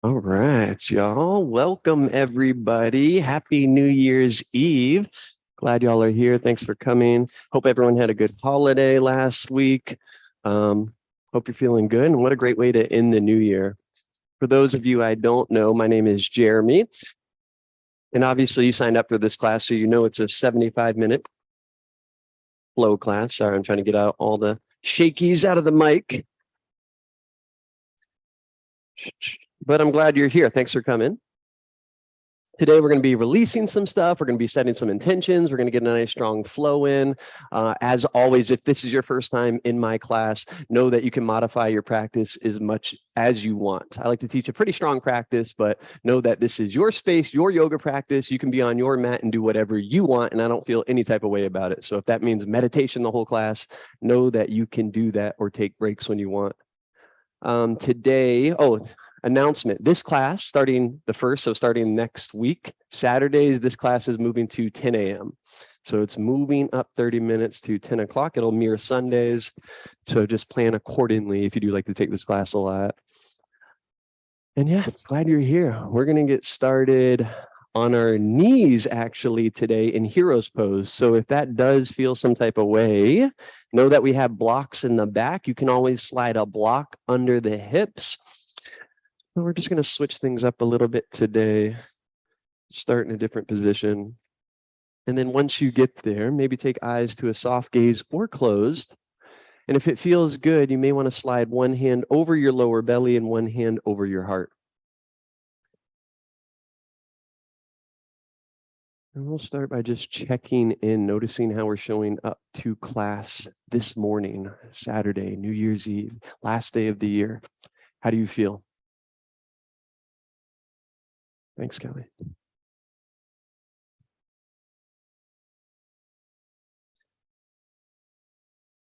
All right, y'all. Welcome, everybody. Happy New Year's Eve. Glad y'all are here. Thanks for coming. Hope everyone had a good holiday last week. Hope you're feeling good. And what a great way to end the new year. For those of you I don't know, my name is Jeremy. And obviously, you signed up for this class, so you know it's a 75-minute flow class. Sorry, I'm trying to get out all the shakies out of the mic. But I'm glad you're here. Thanks for coming. Today, we're going to be releasing some stuff. We're going to be setting some intentions. We're going to get a nice strong flow in. As always, if this is your first time in my class, know that you can modify your practice as much as you want. I like to teach a pretty strong practice, but know that this is your space, your yoga practice. You can be on your mat and do whatever you want, and I don't feel any type of way about it. So if that means meditation the whole class, know that you can do that or take breaks when you want. Today, announcement. This class starting the 1st, so starting next week, Saturdays, this class is moving to 10 a.m. So it's moving up 30 minutes to 10 o'clock. It'll mirror Sundays. So just plan accordingly if you do like to take this class a lot. And yeah, glad you're here. We're going to get started on our knees actually today in hero's pose. So if that does feel some type of way, know that we have blocks in the back. You can always slide a block under the hips. So we're just going to switch things up a little bit today, start in a different position. And then once you get there, maybe take eyes to a soft gaze or closed. And if it feels good, you may want to slide one hand over your lower belly and one hand over your heart. And we'll start by just checking in, noticing how we're showing up to class this morning, Saturday, New Year's Eve, last day of the year. How do you feel? Thanks, Kelly.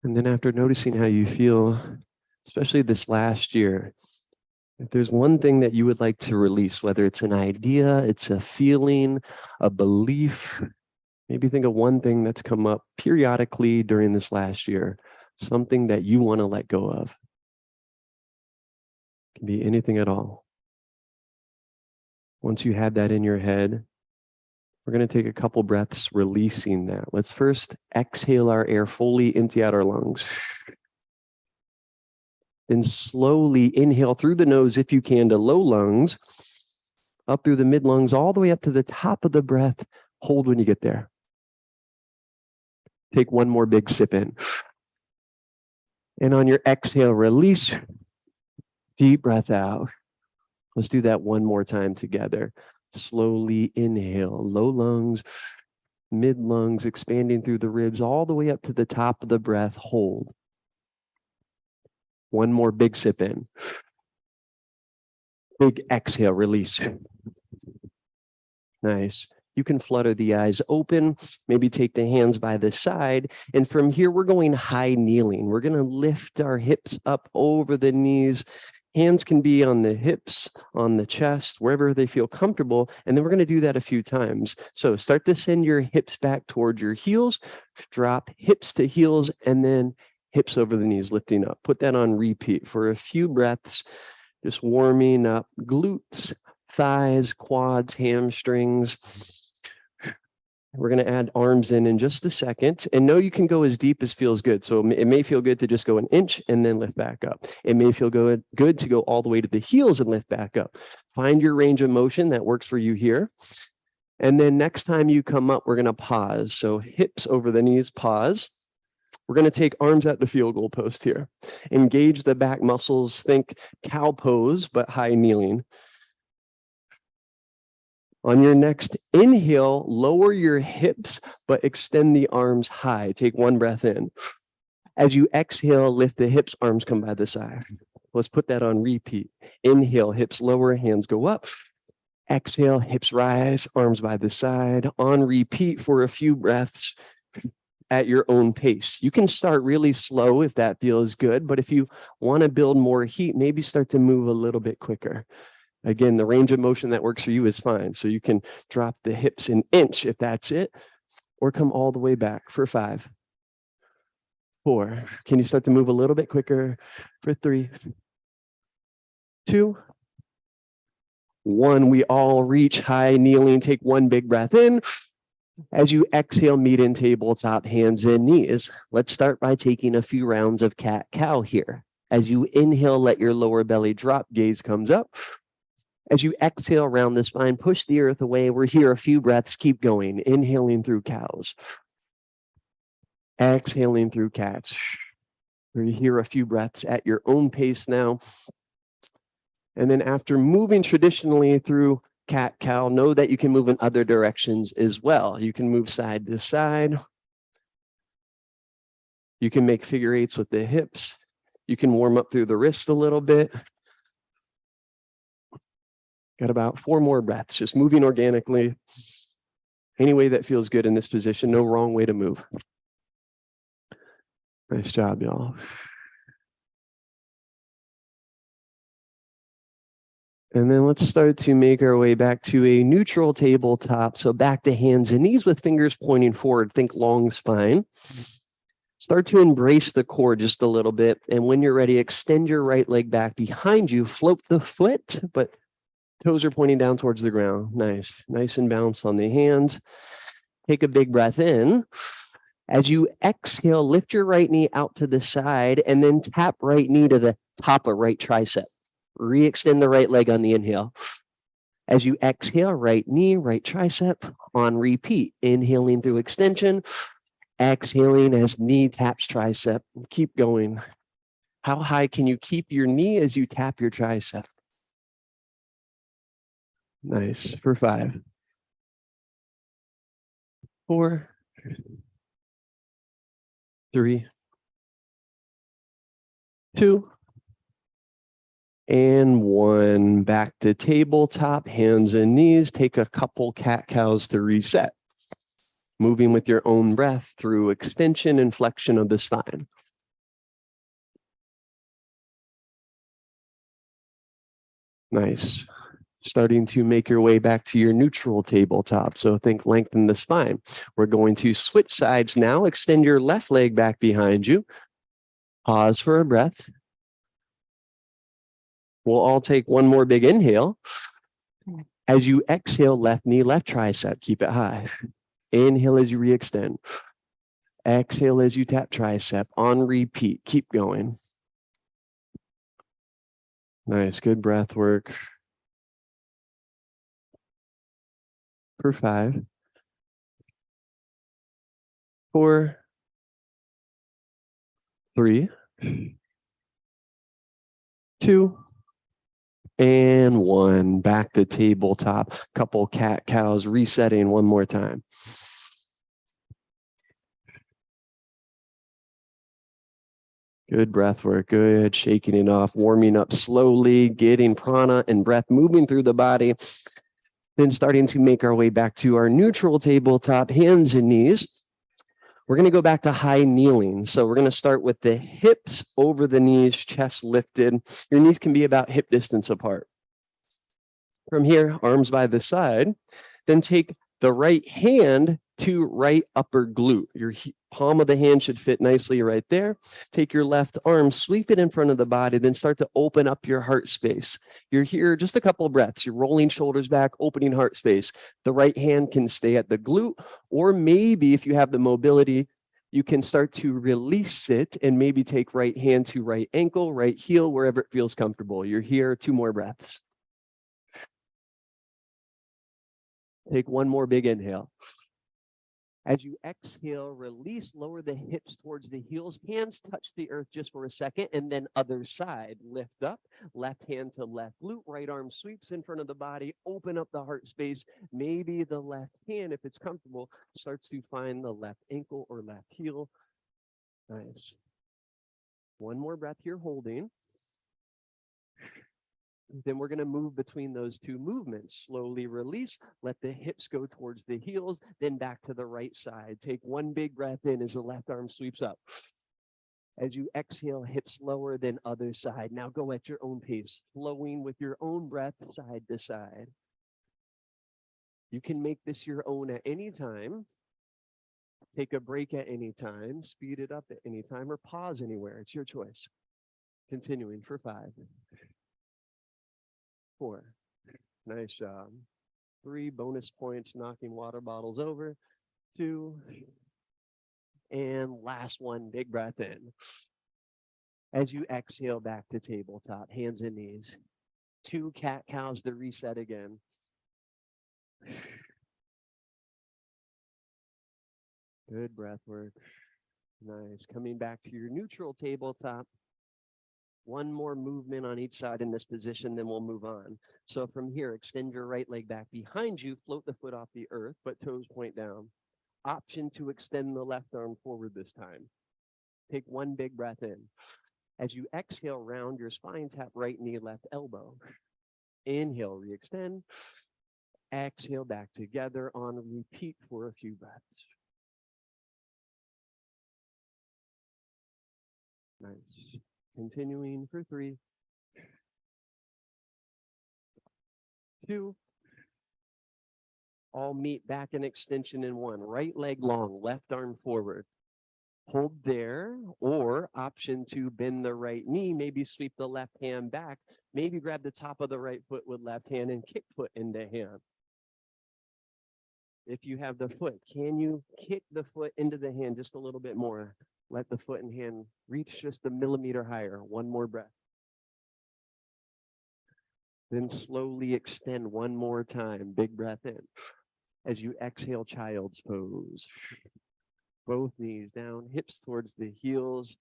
And then after noticing how you feel, especially this last year, if there's one thing that you would like to release, whether it's an idea, it's a feeling, a belief, maybe think of one thing that's come up periodically during this last year, something that you want to let go of. It can be anything at all. Once you have that in your head, we're going to take a couple breaths releasing that. Let's first exhale our air fully, empty out our lungs. Then slowly inhale through the nose if you can to low lungs, up through the mid lungs, all the way up to the top of the breath. Hold when you get there. Take one more big sip in. And on your exhale, release. Deep breath out. Let's do that one more time together. Slowly inhale, low lungs, mid lungs, expanding through the ribs, all the way up to the top of the breath. Hold. One more big sip in. Big exhale, release. Nice. You can flutter the eyes open, maybe take the hands by the side. And from here, we're going high kneeling. We're going to lift our hips up over the knees. Hands can be on the hips, on the chest, wherever they feel comfortable. And then we're going to do that a few times. So start to send your hips back towards your heels, drop hips to heels, and then hips over the knees, lifting up. Put that on repeat for a few breaths, just warming up glutes, thighs, quads, hamstrings. We're going to add arms in just a second. And know you can go as deep as feels good. So it may feel good to just go an inch and then lift back up. It may feel good to go all the way to the heels and lift back up. Find your range of motion that works for you here. And then next time you come up, we're going to pause. So hips over the knees, pause. We're going to take arms at the field goal post here. Engage the back muscles. Think cow pose, but high kneeling. On your next inhale, lower your hips, but extend the arms high. Take one breath in. As you exhale, lift the hips, arms come by the side. Let's put that on repeat. Inhale, hips lower, hands go up. Exhale, hips rise, arms by the side. On repeat for a few breaths at your own pace. You can start really slow if that feels good, but if you want to build more heat, maybe start to move a little bit quicker. Again, the range of motion that works for you is fine. So you can drop the hips an inch if that's it, or come all the way back for 5, 4. Can you start to move a little bit quicker for 3, 2, 1. We all reach high, kneeling, take one big breath in. As you exhale, meet in tabletop, hands and knees. Let's start by taking a few rounds of cat-cow here. As you inhale, let your lower belly drop, gaze comes up. As you exhale, round the spine, push the earth away. We're here a few breaths, keep going. Inhaling through cows. Exhaling through cats. We're here a few breaths at your own pace now. And then after moving traditionally through cat-cow, know that you can move in other directions as well. You can move side to side. You can make figure eights with the hips. You can warm up through the wrist a little bit. Got about 4 more breaths, just moving organically. Any way that feels good in this position, no wrong way to move. Nice job, y'all. And then let's start to make our way back to a neutral tabletop. So back to hands and knees with fingers pointing forward. Think long spine. Start to embrace the core just a little bit. And when you're ready, extend your right leg back behind you. Float the foot, but toes are pointing down towards the ground. Nice. Nice and balanced on the hands. Take a big breath in. As you exhale, lift your right knee out to the side and then tap right knee to the top of right tricep. Re-extend the right leg on the inhale. As you exhale, right knee, right tricep on repeat. Inhaling through extension. Exhaling as knee taps tricep. Keep going. How high can you keep your knee as you tap your tricep? Nice. For 5. 4. 3. 2. And 1. Back to tabletop, hands and knees. Take a couple cat-cows to reset. Moving with your own breath through extension and flexion of the spine. Nice. Starting to make your way back to your neutral tabletop. So think lengthen the spine. We're going to switch sides now. Extend your left leg back behind you. Pause for a breath. We'll all take one more big inhale. As you exhale, left knee, left tricep, keep it high. Inhale as you re-extend. Exhale as you tap tricep. On repeat, keep going. Nice, good breath work. For 5. 4. 3. 2. And 1. Back to tabletop. Couple cat-cows resetting one more time. Good breath work. Good. Shaking it off, warming up slowly, getting prana and breath moving through the body. Then starting to make our way back to our neutral tabletop, hands and knees. We're going to go back to high kneeling. So we're going to start with the hips over the knees, chest lifted. Your knees can be about hip distance apart. From here, arms by the side. Then take the right hand to right upper glute. Your palm of the hand should fit nicely right there. Take your left arm, sweep it in front of the body, then start to open up your heart space. You're here just a couple of breaths. You're rolling shoulders back, opening heart space. The right hand can stay at the glute, or maybe if you have the mobility, you can start to release it and maybe take right hand to right ankle, right heel, wherever it feels comfortable. You're here, 2 more breaths. Take one more big inhale. As you exhale, release, lower the hips towards the heels. Hands touch the earth just for a second, and then other side. Lift up, left hand to left glute, right arm sweeps in front of the body. Open up the heart space. Maybe the left hand, if it's comfortable, starts to find the left ankle or left heel. Nice. One more breath here, holding. Then we're going to move between those 2 movements. Slowly release, let the hips go towards the heels, then back to the right side. Take one big breath in as the left arm sweeps up. As you exhale, hips lower, then other side. Now go at your own pace, flowing with your own breath side to side. You can make this your own at any time. Take a break at any time, speed it up at any time, or pause anywhere. It's your choice. Continuing for 5. 4. Nice job. 3 bonus points, knocking water bottles over. 2. And last one, big breath in. As you exhale back to tabletop, hands and knees. 2 cat cows to reset again. Good breath work. Nice. Coming back to your neutral tabletop. 1 more movement on each side in this position, then we'll move on. So from here, extend your right leg back behind you, float the foot off the earth, but toes point down. Option to extend the left arm forward this time. Take 1 big breath in. As you exhale, round your spine, tap right knee, left elbow. Inhale, re-extend. Exhale, back together on repeat for a few breaths. Nice. Continuing for 3, 2. All meet back in extension in 1. Right leg long, left arm forward. Hold there, or option to bend the right knee, maybe sweep the left hand back, maybe grab the top of the right foot with left hand and kick foot into hand. If you have the foot, can you kick the foot into the hand just a little bit more? Let the foot and hand reach just a millimeter higher. 1 more breath. Then slowly extend 1 more time. Big breath in. As you exhale, child's pose. Both knees down, hips towards the heels.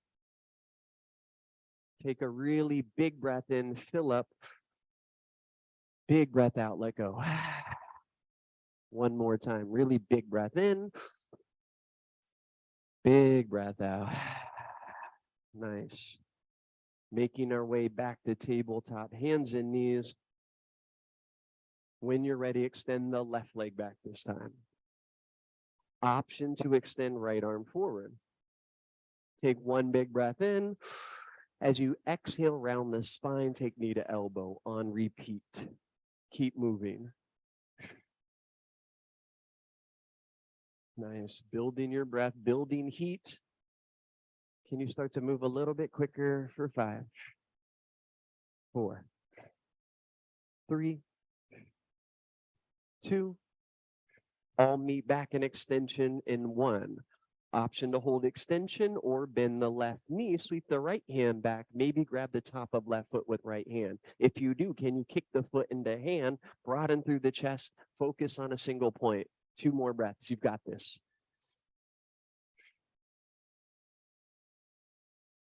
Take a really big breath in, fill up. Big breath out, let go. 1 more time. Really big breath in. Big breath out. Nice. Making our way back to tabletop, hands and knees. When you're ready, extend the left leg back this time. Option to extend right arm forward. Take 1 big breath in. As you exhale, round the spine, take knee to elbow on repeat. Keep moving. Nice. Building your breath, building heat. Can you start to move a little bit quicker for 5, 4, 3, 2. All meet back in extension in 1. Option to hold extension or bend the left knee, sweep the right hand back, maybe grab the top of left foot with right hand. If you do, can you kick the foot into hand, broaden through the chest, focus on a single point. 2 more breaths, you've got this.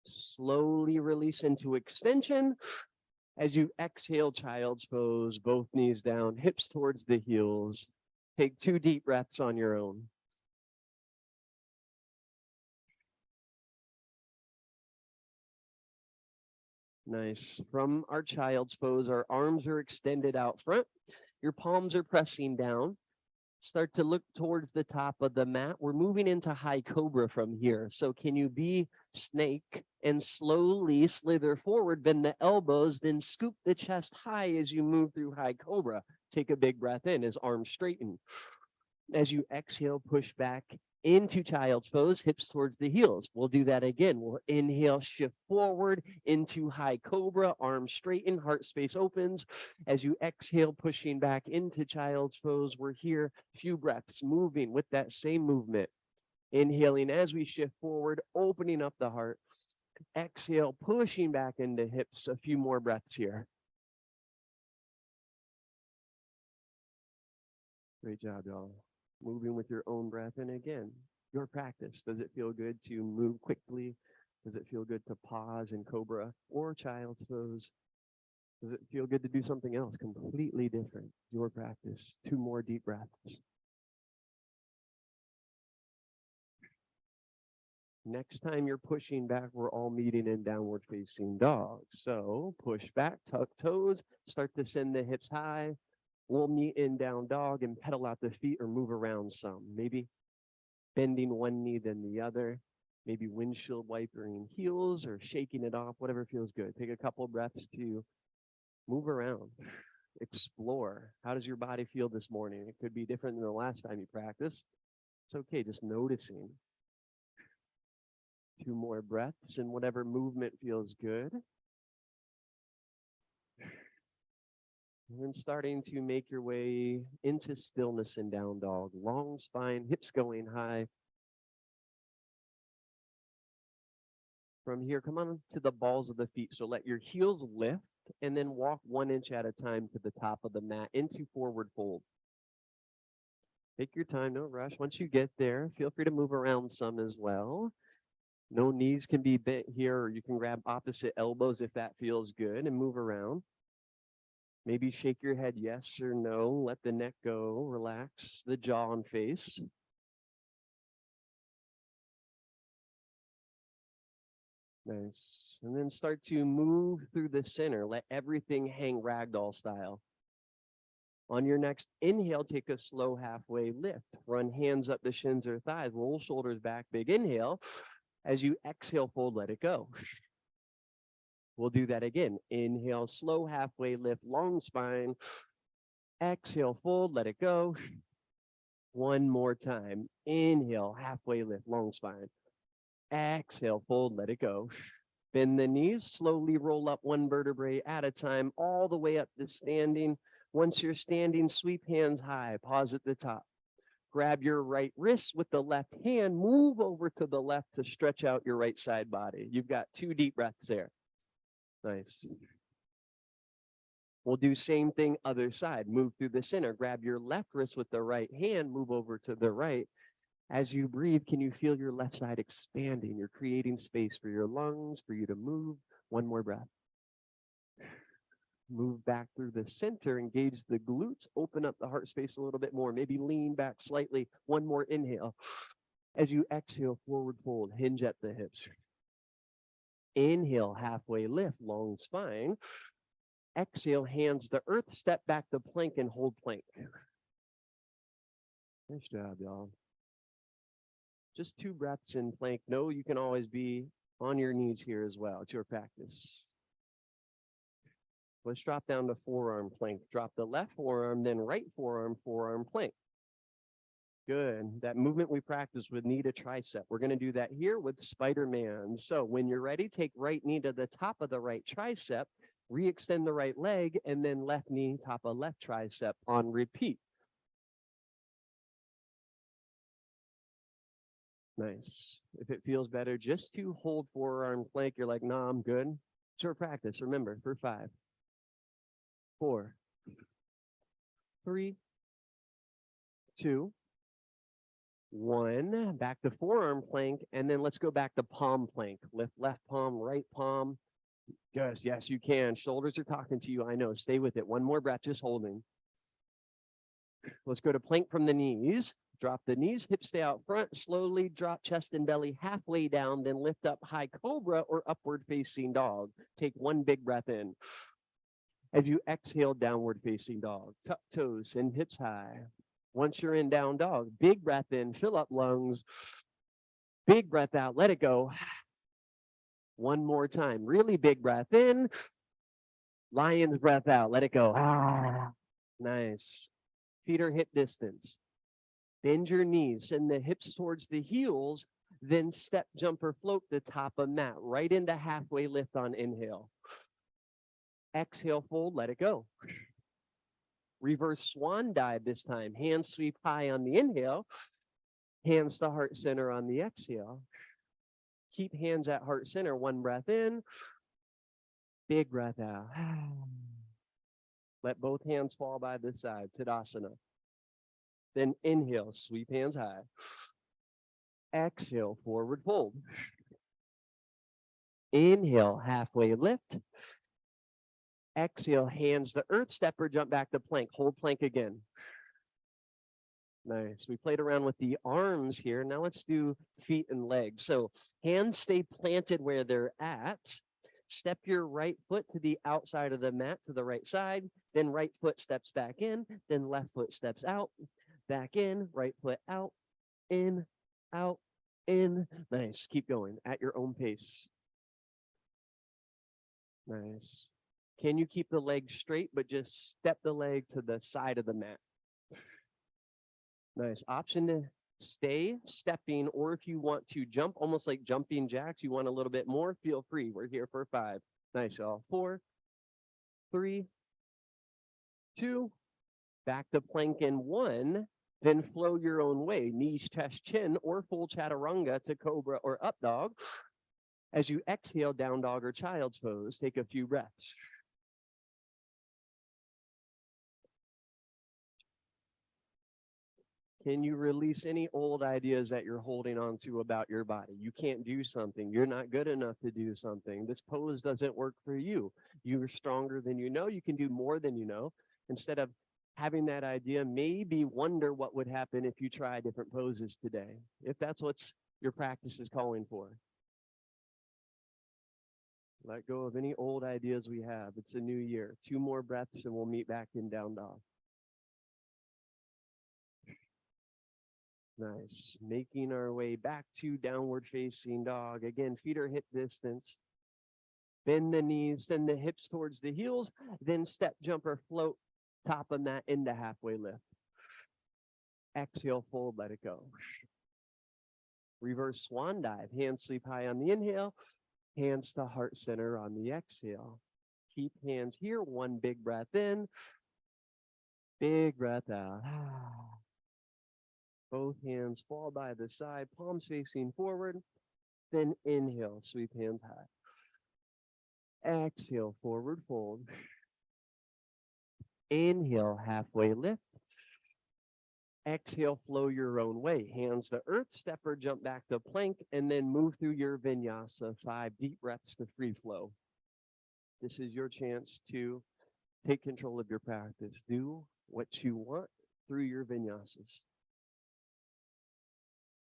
Slowly release into extension. As you exhale, child's pose, both knees down, hips towards the heels. Take 2 deep breaths on your own. Nice. From our child's pose, our arms are extended out front. Your palms are pressing down. Start to look towards the top of the mat. We're moving into high cobra from here. So can you be snake and slowly slither forward, bend the elbows, then scoop the chest high as you move through high cobra. Take a big breath in as arms straighten. As you exhale, push back into child's pose, hips towards the heels. We'll do that again. We'll inhale, shift forward into high cobra, arms straighten, heart space opens. As you exhale, pushing back into child's pose, we're here, few breaths, moving with that same movement. Inhaling as we shift forward, opening up the heart. Exhale, pushing back into hips, a few more breaths here. Great job, y'all. Moving with your own breath. And again, your practice. Does it feel good to move quickly? Does it feel good to pause in cobra or child's pose? Does it feel good to do something else completely different? Your practice. 2 more deep breaths. Next time you're pushing back, we're all meeting in downward facing dog. So push back, tuck toes, start to send the hips high. We'll meet in down dog and pedal out the feet or move around some. Maybe bending 1 knee then the other. Maybe windshield wipering heels or shaking it off, whatever feels good. Take a couple breaths to move around. Explore. How does your body feel this morning? It could be different than the last time you practiced. It's okay, just noticing. 2 more breaths and whatever movement feels good. And then starting to make your way into stillness and down dog. Long spine, hips going high. From here, come on to the balls of the feet. So let your heels lift and then walk 1 inch at a time to the top of the mat into forward fold. Take your time, no rush. Once you get there, feel free to move around some as well. No knees can be bent here, or you can grab opposite elbows if that feels good and move around. Maybe shake your head yes or no. Let the neck go. Relax the jaw and face. Nice. And then start to move through the center. Let everything hang ragdoll style. On your next inhale, take a slow halfway lift. Run hands up the shins or thighs. Roll shoulders back. Big inhale. As you exhale, fold, let it go. We'll do that again. Inhale, slow halfway lift, long spine. Exhale, fold, let it go. One more time. Inhale, halfway lift, long spine. Exhale, fold, let it go. Bend the knees, slowly roll up 1 vertebrae at a time, all the way up to standing. Once you're standing, sweep hands high, pause at the top. Grab your right wrist with the left hand, move over to the left to stretch out your right side body. You've got 2 deep breaths there. Nice. We'll do same thing, other side. Move through the center. Grab your left wrist with the right hand, move over to the right. As you breathe, can you feel your left side expanding? You're creating space for your lungs, for you to move. 1 more breath. Move back through the center, engage the glutes, open up the heart space a little bit more. Maybe lean back slightly. 1 more inhale. As you exhale, forward fold, hinge at the hips. Inhale, halfway lift, long spine. Exhale, hands to earth, step back to plank and hold plank. Nice job, y'all. Just 2 breaths in plank. No, you can always be on your knees here as well. It's your practice. Let's drop down to forearm plank. Drop the left forearm, then right forearm, forearm plank. Good. That movement we practiced with knee to tricep. We're going to do that here with Spider-Man. So when you're ready, take right knee to the top of the right tricep, re-extend the right leg, and then left knee, top of left tricep on repeat. Nice. If it feels better, just to hold forearm plank, you're like, nah, I'm good. Short practice, remember, for 5, 4, 3, 2, 1. Back to forearm plank, and then let's go back to palm plank. Lift left palm, right palm. Yes, you can. Shoulders are talking to you. I know. Stay with it. 1 more breath, just holding. Let's go to plank from the knees. Drop the knees, hips stay out front. Slowly drop chest and belly halfway down, then lift up high cobra or upward facing dog. Take 1 big breath in. As you exhale, downward facing dog. Tuck toes and hips high. Once you're in down dog, big breath in, fill up lungs. Big breath out, let it go. 1 more time. Really big breath in. Lion's breath out, let it go. Nice. Feet are hip distance. Bend your knees, send the hips towards the heels, then step, jump, or float the top of mat right into halfway lift on inhale. Exhale, fold, let it go. Reverse swan dive this time. Hands sweep high on the inhale. Hands to heart center on the exhale. Keep hands at heart center. 1 breath in. Big breath out. Let both hands fall by the side. Tadasana. Then inhale, sweep hands high. Exhale, forward fold. Inhale, halfway lift. Exhale, hands to earth, step or jump back to plank. Hold plank again. Nice. We played around with the arms here. Now let's do feet and legs. So hands stay planted where they're at. Step your right foot to the outside of the mat to the right side. Then right foot steps back in. Then left foot steps out. Back in. Right foot out. In. Out. In. Nice. Keep going at your own pace. Nice. Can you keep the leg straight, but just step the leg to the side of the mat? Nice. Option to stay stepping, or if you want to jump, almost like jumping jacks, you want a little bit more, feel free. We're here for 5. Nice, y'all. 4, 3, 2, back to plank in 1, then flow your own way, knees, chest, chin, or full chaturanga to cobra or up dog. As you exhale, down dog or child's pose, take a few breaths. Can you release any old ideas that you're holding on to about your body? You can't do something. You're not good enough to do something. This pose doesn't work for you. You're stronger than you know. You can do more than you know. Instead of having that idea, maybe wonder what would happen if you try different poses today, if that's what your practice is calling for. Let go of any old ideas we have. It's a new year. 2 more breaths and we'll meet back in down dog. Nice. Making our way back to downward facing dog. Again, feet are hip distance. Bend the knees, send the hips towards the heels, then step, jump, or float top of mat into halfway lift. Exhale, fold, let it go. Reverse swan dive. Hands sweep high on the inhale, hands to heart center on the exhale. Keep hands here. 1 big breath in, big breath out. Both hands fall by the side, palms facing forward. Then inhale, sweep hands high. Exhale, forward fold. Inhale, halfway lift. Exhale, flow your own way. Hands to earth, step or jump back to plank, and then move through your vinyasa. 5 deep breaths to free flow. This is your chance to take control of your practice. Do what you want through your vinyasas.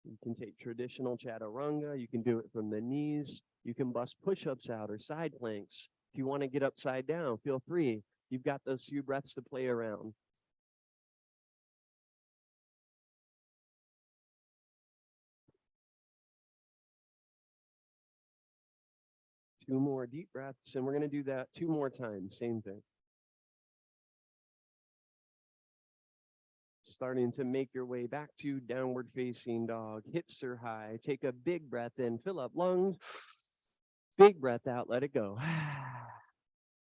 You can take traditional chaturanga. You can do it from the knees. You can bust push-ups out or side planks. If you want to get upside down, feel free. You've got those few breaths to play around. Two more deep breaths, and we're going to do that 2 more times. Same thing. Starting to make your way back to downward facing dog. Hips are high. Take a big breath in, fill up lungs. Big breath out, let it go.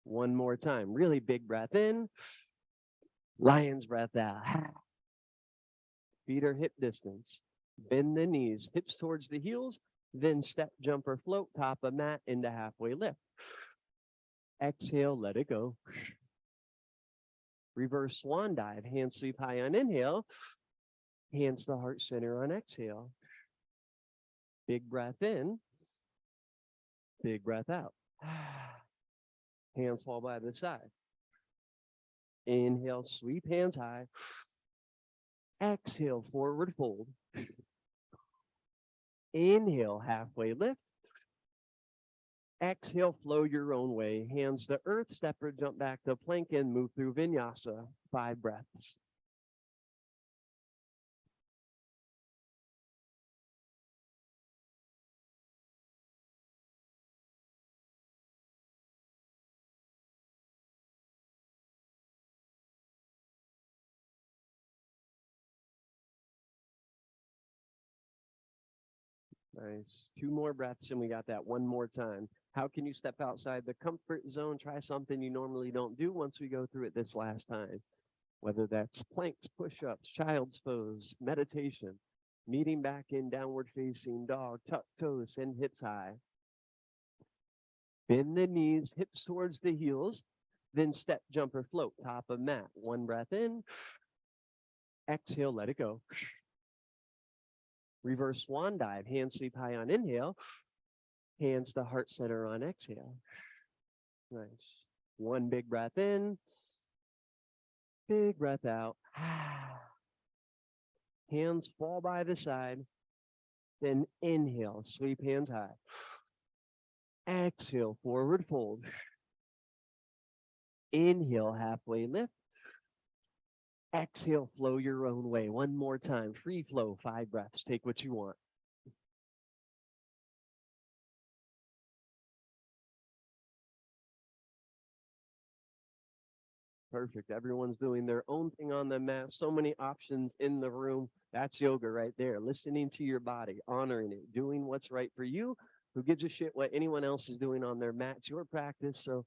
1 more time. Really big breath in. Lion's breath out. Feet are hip distance. Bend the knees, hips towards the heels, then step, jump, or float top of mat into halfway lift. Exhale, let it go. Reverse swan dive. Hands sweep high on inhale. Hands to heart center on exhale. Big breath in. Big breath out. Hands fall by the side. Inhale, sweep hands high. Exhale, forward fold. Inhale, halfway lift. Exhale, flow your own way. Hands to earth, step or jump back to plank and move through vinyasa. 5 breaths. Nice. 2 more breaths and we got that 1 more time. How can you step outside the comfort zone? Try something you normally don't do once we go through it this last time. Whether that's planks, push-ups, child's pose, meditation, meeting back in downward facing dog, tuck toes, and hips high. Bend the knees, hips towards the heels, then step, jump, or float, top of mat. 1 breath in. Exhale, let it go. Reverse swan dive. Hands sweep high on inhale. Hands to heart center on exhale. Nice. 1 big breath in. Big breath out. Hands fall by the side. Then inhale, sweep hands high. Exhale, forward fold. Inhale, halfway lift. Exhale, flow your own way. 1 more time. Free flow, 5 breaths. Take what you want. Perfect. Everyone's doing their own thing on the mat. So many options in the room. That's yoga right there. Listening to your body, honoring it, doing what's right for you. Who gives a shit what anyone else is doing on their mat? It's your practice. So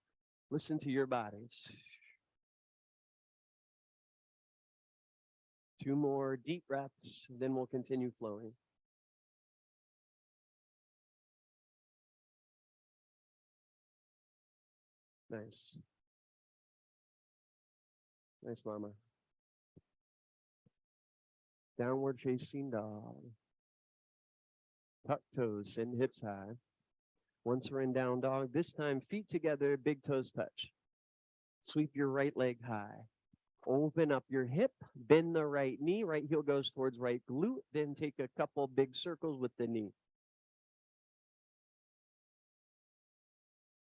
listen to your bodies. 2 more deep breaths, then we'll continue flowing. Nice. Nice, mama. Downward facing dog. Tuck toes, send hips high. Once we're in down dog, this time feet together, big toes touch. Sweep your right leg high. Open up your hip, bend the right knee, right heel goes towards right glute, then take a couple big circles with the knee.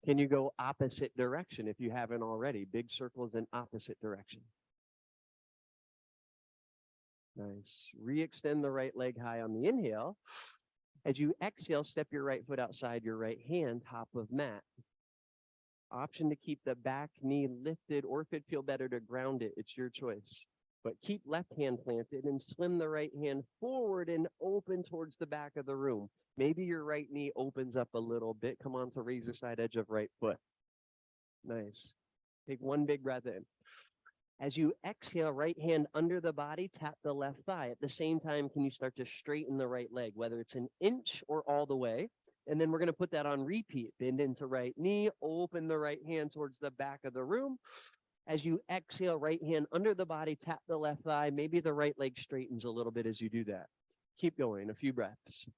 Can you go opposite direction if you haven't already? Big circles in opposite direction. Nice. Re-extend the right leg high on the inhale. As you exhale, step your right foot outside your right hand, top of mat. Option to keep the back knee lifted, or if it feel better to ground it, it's your choice. But keep left hand planted and swim the right hand forward and open towards the back of the room. Maybe your right knee opens up a little bit. Come on to razor side edge of right foot. Nice. Take one big breath in. As you exhale, right hand under the body, tap the left thigh. At the same time, can you start to straighten the right leg, whether it's an inch or all the way? And then we're going to put that on repeat. Bend into right knee, open the right hand towards the back of the room. As you exhale, right hand under the body, tap the left thigh. Maybe the right leg straightens a little bit as you do that. Keep going, a few breaths.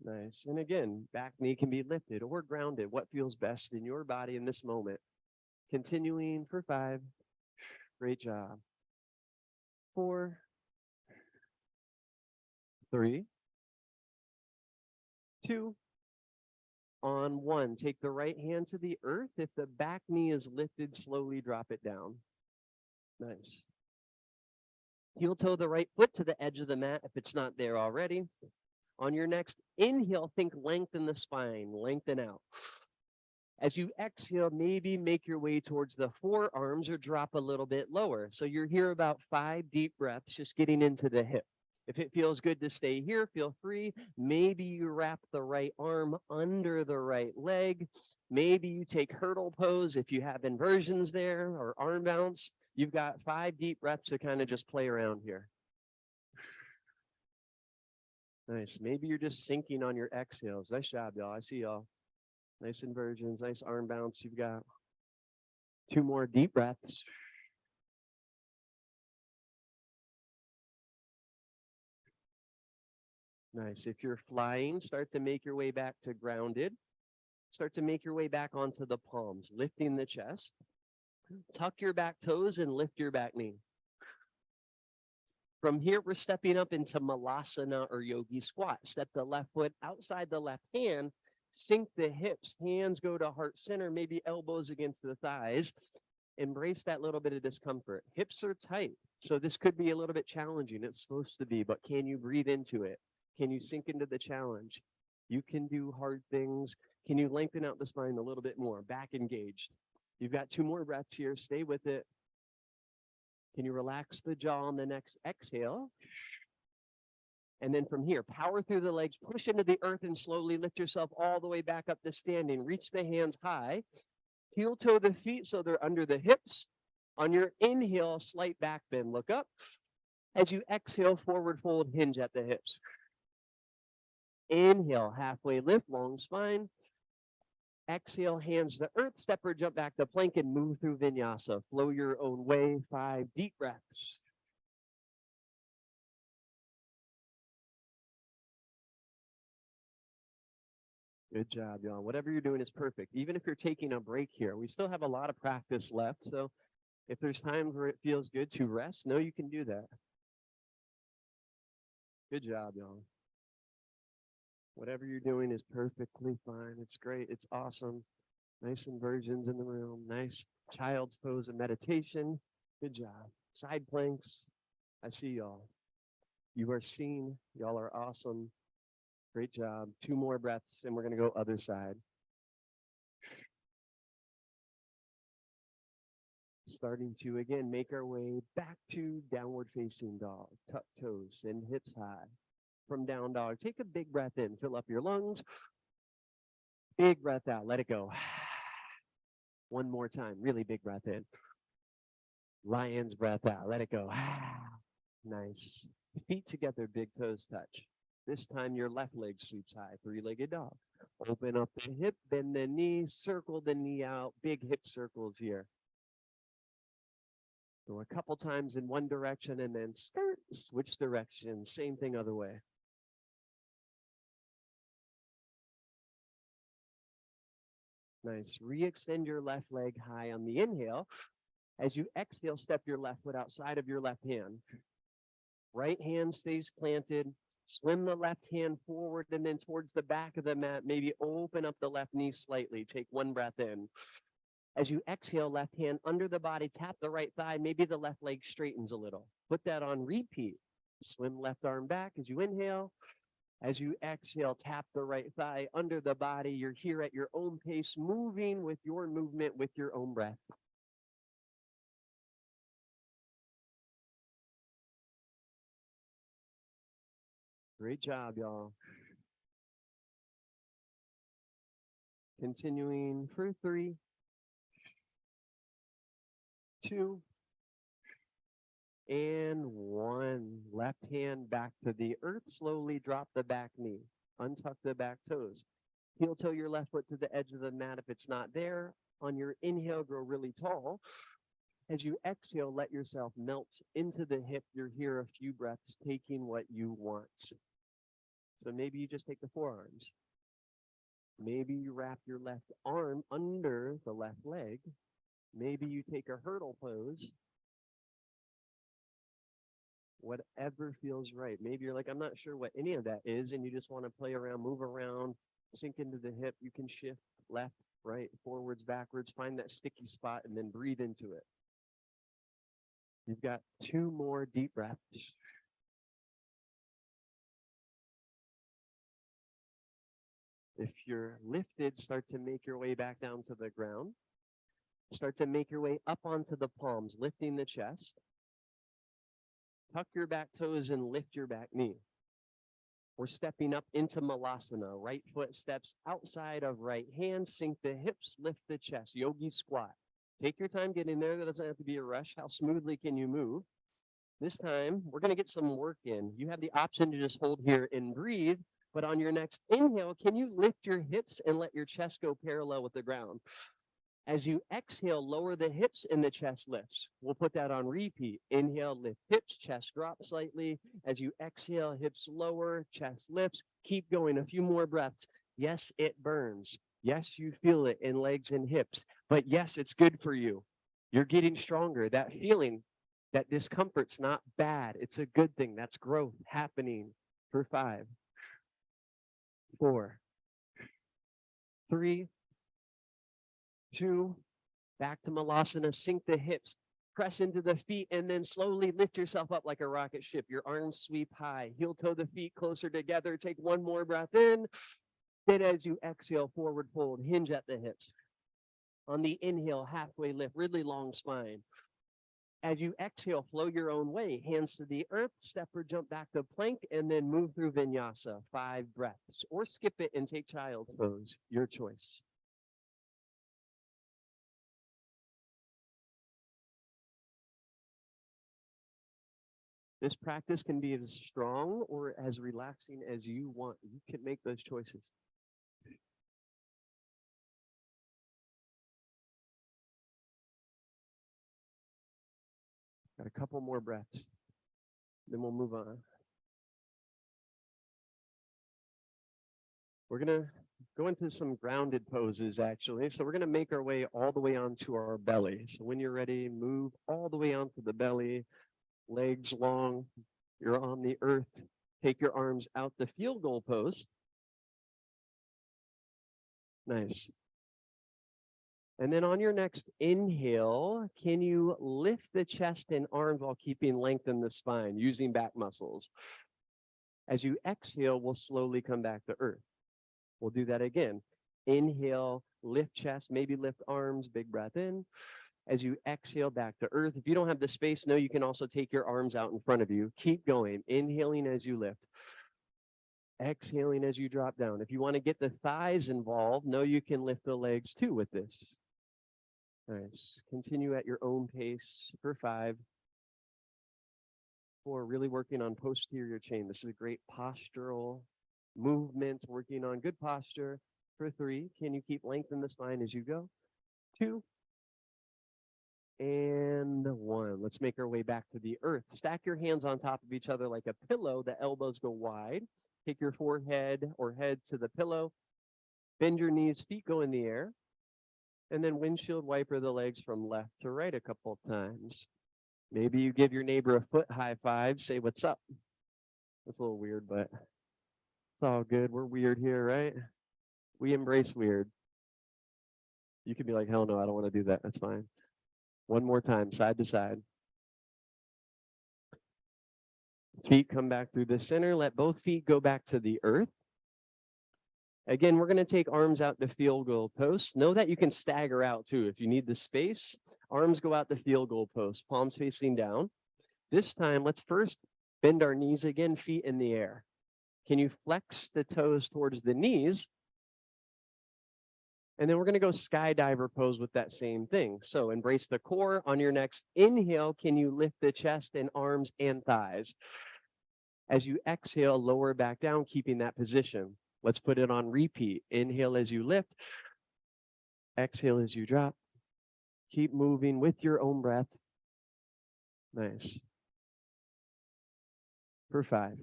Nice. And again, back knee can be lifted or grounded. What feels best in your body in this moment? Continuing for 5. Great job. 4, 3, 2, on 1. Take the right hand to the earth. If the back knee is lifted, slowly drop it down. Nice. Heel toe the right foot to the edge of the mat if it's not there already. On your next inhale, think lengthen the spine, lengthen out. As you exhale, maybe make your way towards the forearms or drop a little bit lower. So you're here about 5 deep breaths, just getting into the hip. If it feels good to stay here, feel free. Maybe you wrap the right arm under the right leg. Maybe you take hurdle pose if you have inversions there, or arm bounce. You've got 5 deep breaths to kind of just play around here. Nice. Maybe you're just sinking on your exhales. Nice job, y'all. I see y'all. Nice inversions, nice arm bounce. You've got 2 more deep breaths. Nice. If you're flying, start to make your way back to grounded. Start to make your way back onto the palms, lifting the chest. Tuck your back toes and lift your back knee. From here, we're stepping up into Malasana or Yogi Squat. Step the left foot outside the left hand, sink the hips, hands go to heart center, maybe elbows against the thighs. Embrace that little bit of discomfort. Hips are tight, so this could be a little bit challenging. It's supposed to be, but can you breathe into it? Can you sink into the challenge? You can do hard things. Can you lengthen out the spine a little bit more? Back engaged. You've got 2 more breaths here. Stay with it. Can you relax the jaw on the next exhale? And then from here, power through the legs, push into the earth and slowly lift yourself all the way back up to standing. Reach the hands high. Heel toe the feet so they're under the hips. On your inhale, slight back bend. Look up. As you exhale, forward fold, hinge at the hips. Inhale, halfway lift, long spine. Exhale, hands to earth, step or jump back to plank and move through vinyasa. Flow your own way, 5 deep breaths. Good job, y'all. Whatever you're doing is perfect. Even if you're taking a break here, we still have a lot of practice left. So if there's times where it feels good to rest, know you can do that. Good job, y'all. Whatever you're doing is perfectly fine. It's great. It's awesome. Nice inversions in the room. Nice child's pose and meditation. Good job. Side planks. I see y'all. You are seen. Y'all are awesome. Great job. 2 more breaths and we're going to go other side. Starting to, again, make our way back to downward facing dog. Tuck toes and hips high. From down dog, take a big breath in. Fill up your lungs. Big breath out. Let it go. One more time, really big breath in. Lion's breath out, let it go. Nice. Feet together, big toes touch. This time your left leg sweeps high, three-legged dog. Open up the hip, bend the knee, circle the knee out, big hip circles here. Go a couple times in one direction and then switch directions. Same thing other way. Nice. Re-extend your left leg high on the inhale. As you exhale, step your left foot outside of your left hand. Right hand stays planted. Swim the left hand forward and then towards the back of the mat. Maybe open up the left knee slightly. Take one breath in. As you exhale, left hand under the body, tap the right thigh. Maybe the left leg straightens a little. Put that on repeat. Swim left arm back as you inhale. As you exhale, tap the right thigh under the body. You're here at your own pace, moving with your movement, with your own breath. Great job, y'all. Continuing for 3, 2, and 1. Left hand back to the earth. Slowly drop the back knee. Untuck the back toes. Heel toe your left foot to the edge of the mat if it's not there. On your inhale, grow really tall. As you exhale, let yourself melt into the hip. You're here a few breaths, taking what you want. So maybe you just take the forearms. Maybe you wrap your left arm under the left leg. Maybe you take a hurdle pose. Whatever feels right. Maybe you're like, I'm not sure what any of that is, and you just want to play around, move around, sink into the hip. You can shift left, right, forwards, backwards, find that sticky spot, and then breathe into it. You've got 2 more deep breaths. If you're lifted, start to make your way back down to the ground. Start to make your way up onto the palms, lifting the chest. Tuck your back toes and lift your back knee. We're stepping up into Malasana. Right foot steps outside of right hand. Sink the hips, lift the chest. Yogi squat. Take your time getting there. That doesn't have to be a rush. How smoothly can you move? This time, we're going to get some work in. You have the option to just hold here and breathe. But on your next inhale, can you lift your hips and let your chest go parallel with the ground? As you exhale, lower the hips and the chest lifts. We'll put that on repeat. Inhale, lift hips, chest drop slightly. As you exhale, hips lower, chest lifts. Keep going, a few more breaths. Yes, it burns. Yes, you feel it in legs and hips. But yes, it's good for you. You're getting stronger. That feeling, that discomfort's not bad. It's a good thing. That's growth happening for 5, 4, 3, 2, back to Malasana. Sink the hips, press into the feet, and then slowly lift yourself up like a rocket ship. Your arms sweep high. Heel toe the feet closer together. Take one more breath in. Then as you exhale, forward fold, hinge at the hips. On the inhale, halfway lift, really long spine. As you exhale, flow your own way. Hands to the earth, step or jump back to plank, and then move through vinyasa. 5 breaths. Or skip it and take child's pose. Your choice. This practice can be as strong or as relaxing as you want. You can make those choices. Got a couple more breaths. Then we'll move on. We're going to go into some grounded poses, actually. So we're going to make our way all the way onto our belly. So when you're ready, move all the way onto the belly, legs long. You're on the earth. Take your arms out the field goal post. Nice. And then on your next inhale, can you lift the chest and arms while keeping length in the spine, using back muscles? As you exhale, we'll slowly come back to earth. We'll do that again. Inhale, lift chest, maybe lift arms, big breath in. As you exhale, back to earth. If you don't have the space, no, you can also take your arms out in front of you. Keep going, inhaling as you lift. Exhaling as you drop down. If you want to get the thighs involved, no, you can lift the legs too with this. Nice. Continue at your own pace for 5. 4, really working on posterior chain. This is a great postural movement, working on good posture. For 3, can you keep lengthening the spine as you go? 2, and 1. Let's make our way back to the earth. Stack your hands on top of each other like a pillow. The elbows go wide. Take your forehead or head to the pillow. Bend your knees, feet go in the air. And then windshield wiper the legs from left to right a couple of times. Maybe you give your neighbor a foot high five, say what's up. That's a little weird, but it's all good. We're weird here, right? We embrace weird. You can be like, hell no, I don't want to do that. That's fine. One more time, side to side. Feet come back through the center. Let both feet go back to the earth. Again, we're going to take arms out to field goal post. Know that you can stagger out too. If you need the space, arms go out to field goal post, palms facing down. This time, let's first bend our knees again, feet in the air. Can you flex the toes towards the knees? And then we're going to go skydiver pose with that same thing. So embrace the core. On your next inhale, can you lift the chest and arms and thighs? As you exhale, lower back down, keeping that position. Let's put it on repeat. Inhale as you lift. Exhale as you drop. Keep moving with your own breath. Nice. For 5,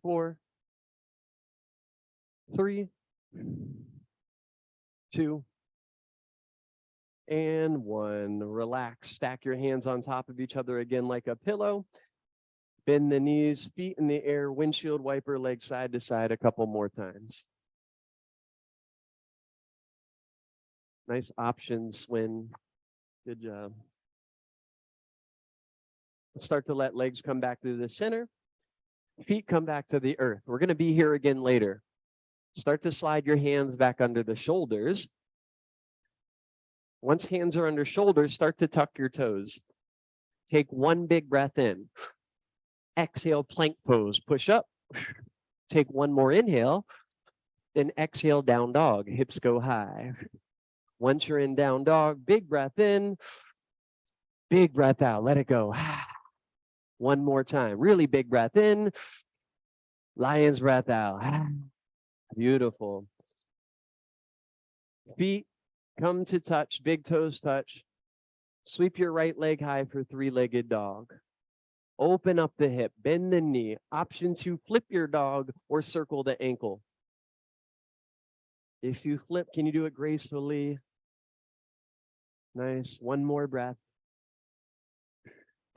4, 3, 2, and 1. Relax. Stack your hands on top of each other again like a pillow. Bend the knees, feet in the air, windshield wiper, legs side to side a couple more times. Nice options when. Good job. Let's start to let legs come back to the center. Feet come back to the earth. We're going to be here again later. Start to slide your hands back under the shoulders. Once hands are under shoulders, start to tuck your toes. Take one big breath in. Exhale, plank pose, push up. Take one more inhale. Then exhale, down dog, hips go high. Once you're in down dog, big breath in, big breath out, let it go. One more time, really big breath in, lion's breath out. Beautiful. Feet come to touch, big toes touch. Sweep your right leg high for 3-legged dog. Open up the hip, bend the knee. Option 2, flip your dog or circle the ankle. If you flip, can you do it gracefully? Nice. One more breath.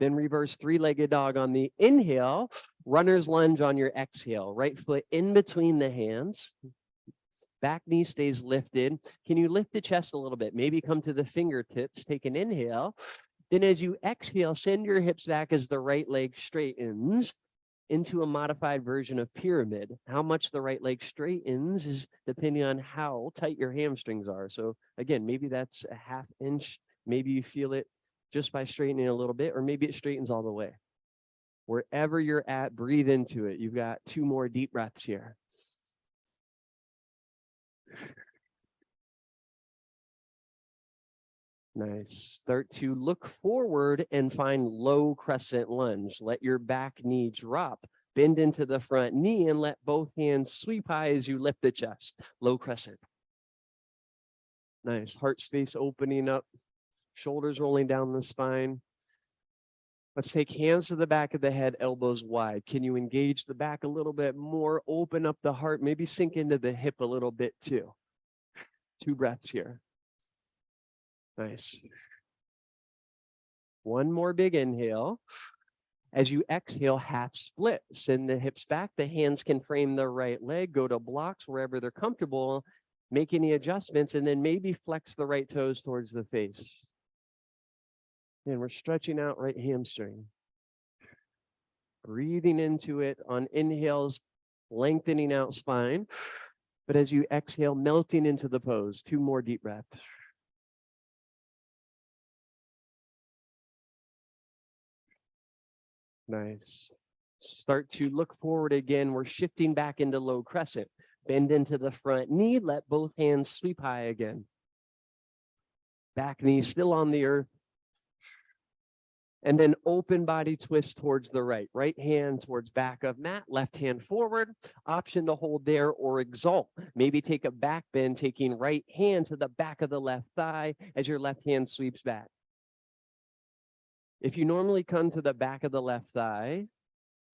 Then reverse 3-legged dog on the inhale. Runner's lunge on your exhale. Right foot in between the hands. Back knee stays lifted. Can you lift the chest a little bit? Maybe come to the fingertips. Take an inhale. Then as you exhale, send your hips back as the right leg straightens into a modified version of pyramid. How much the right leg straightens is depending on how tight your hamstrings are. So again, maybe that's a 1/2 inch. Maybe you feel it just by straightening a little bit, or maybe it straightens all the way. Wherever you're at, breathe into it. You've got 2 more deep breaths here. Nice. Start to look forward and find low crescent lunge. Let your back knee drop. Bend into the front knee and let both hands sweep high as you lift the chest. Low crescent. Nice. Heart space opening up. Shoulders rolling down the spine. Let's take hands to the back of the head, elbows wide. Can you engage the back a little bit more? Open up the heart. Maybe sink into the hip a little bit too. 2 breaths here. Nice. One more big inhale. As you exhale, half split. Send the hips back. The hands can frame the right leg. Go to blocks wherever they're comfortable. Make any adjustments, and then maybe flex the right toes towards the face. And we're stretching out right hamstring. Breathing into it on inhales, lengthening out spine. But as you exhale, melting into the pose. 2 more deep breaths. Nice. Start to look forward again. We're shifting back into low crescent. Bend into the front knee. Let both hands sweep high again. Back knee still on the earth. And then open body twist towards the right. Right hand towards back of mat, left hand forward. Option to hold there or exalt. Maybe take a back bend, taking right hand to the back of the left thigh as your left hand sweeps back. If you normally come to the back of the left thigh,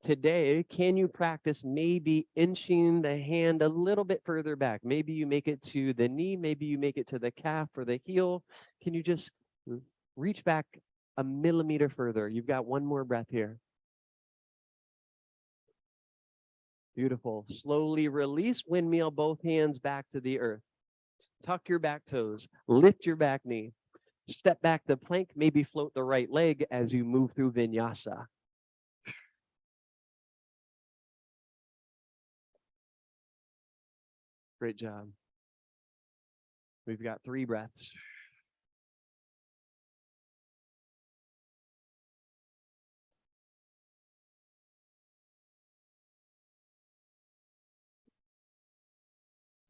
today, can you practice maybe inching the hand a little bit further back? Maybe you make it to the knee, maybe you make it to the calf or the heel. Can you just reach back a millimeter further? You've got one more breath here. Beautiful. Slowly release, windmill both hands back to the earth. Tuck your back toes, lift your back knee. Step back to plank, maybe float the right leg as you move through vinyasa. Great job. We've got 3 breaths.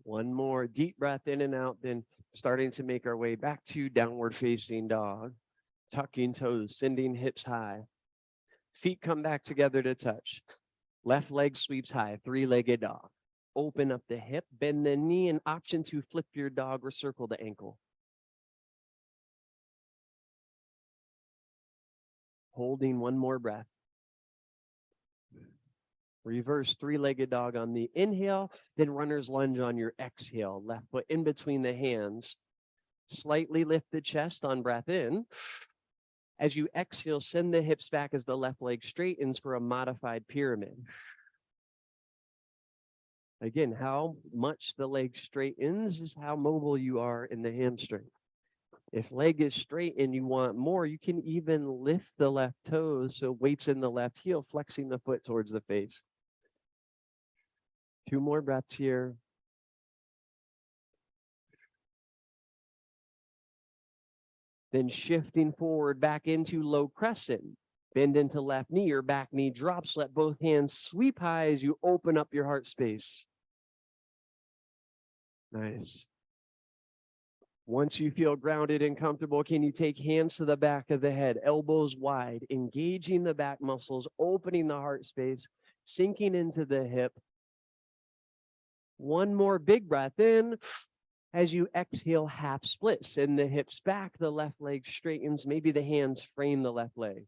One more deep breath in and out, then starting to make our way back to downward facing dog. Tucking toes, sending hips high. Feet come back together to touch. Left leg sweeps high, 3-legged dog. Open up the hip, bend the knee, and option to flip your dog or circle the ankle. Holding one more breath. Reverse 3-legged dog on the inhale, then runner's lunge on your exhale. Left foot in between the hands. Slightly lift the chest on breath in. As you exhale, send the hips back as the left leg straightens for a modified pyramid. Again, how much the leg straightens is how mobile you are in the hamstring. If leg is straight and you want more, you can even lift the left toes so weight's in the left heel, flexing the foot towards the face. 2 more breaths here. Then shifting forward back into low crescent. Bend into left knee, your back knee drops. Let both hands sweep high as you open up your heart space. Nice. Once you feel grounded and comfortable, can you take hands to the back of the head, elbows wide, engaging the back muscles, opening the heart space, sinking into the hip. One more big breath in. As you exhale, half split. Send the hips back, the left leg straightens. Maybe the hands frame the left leg.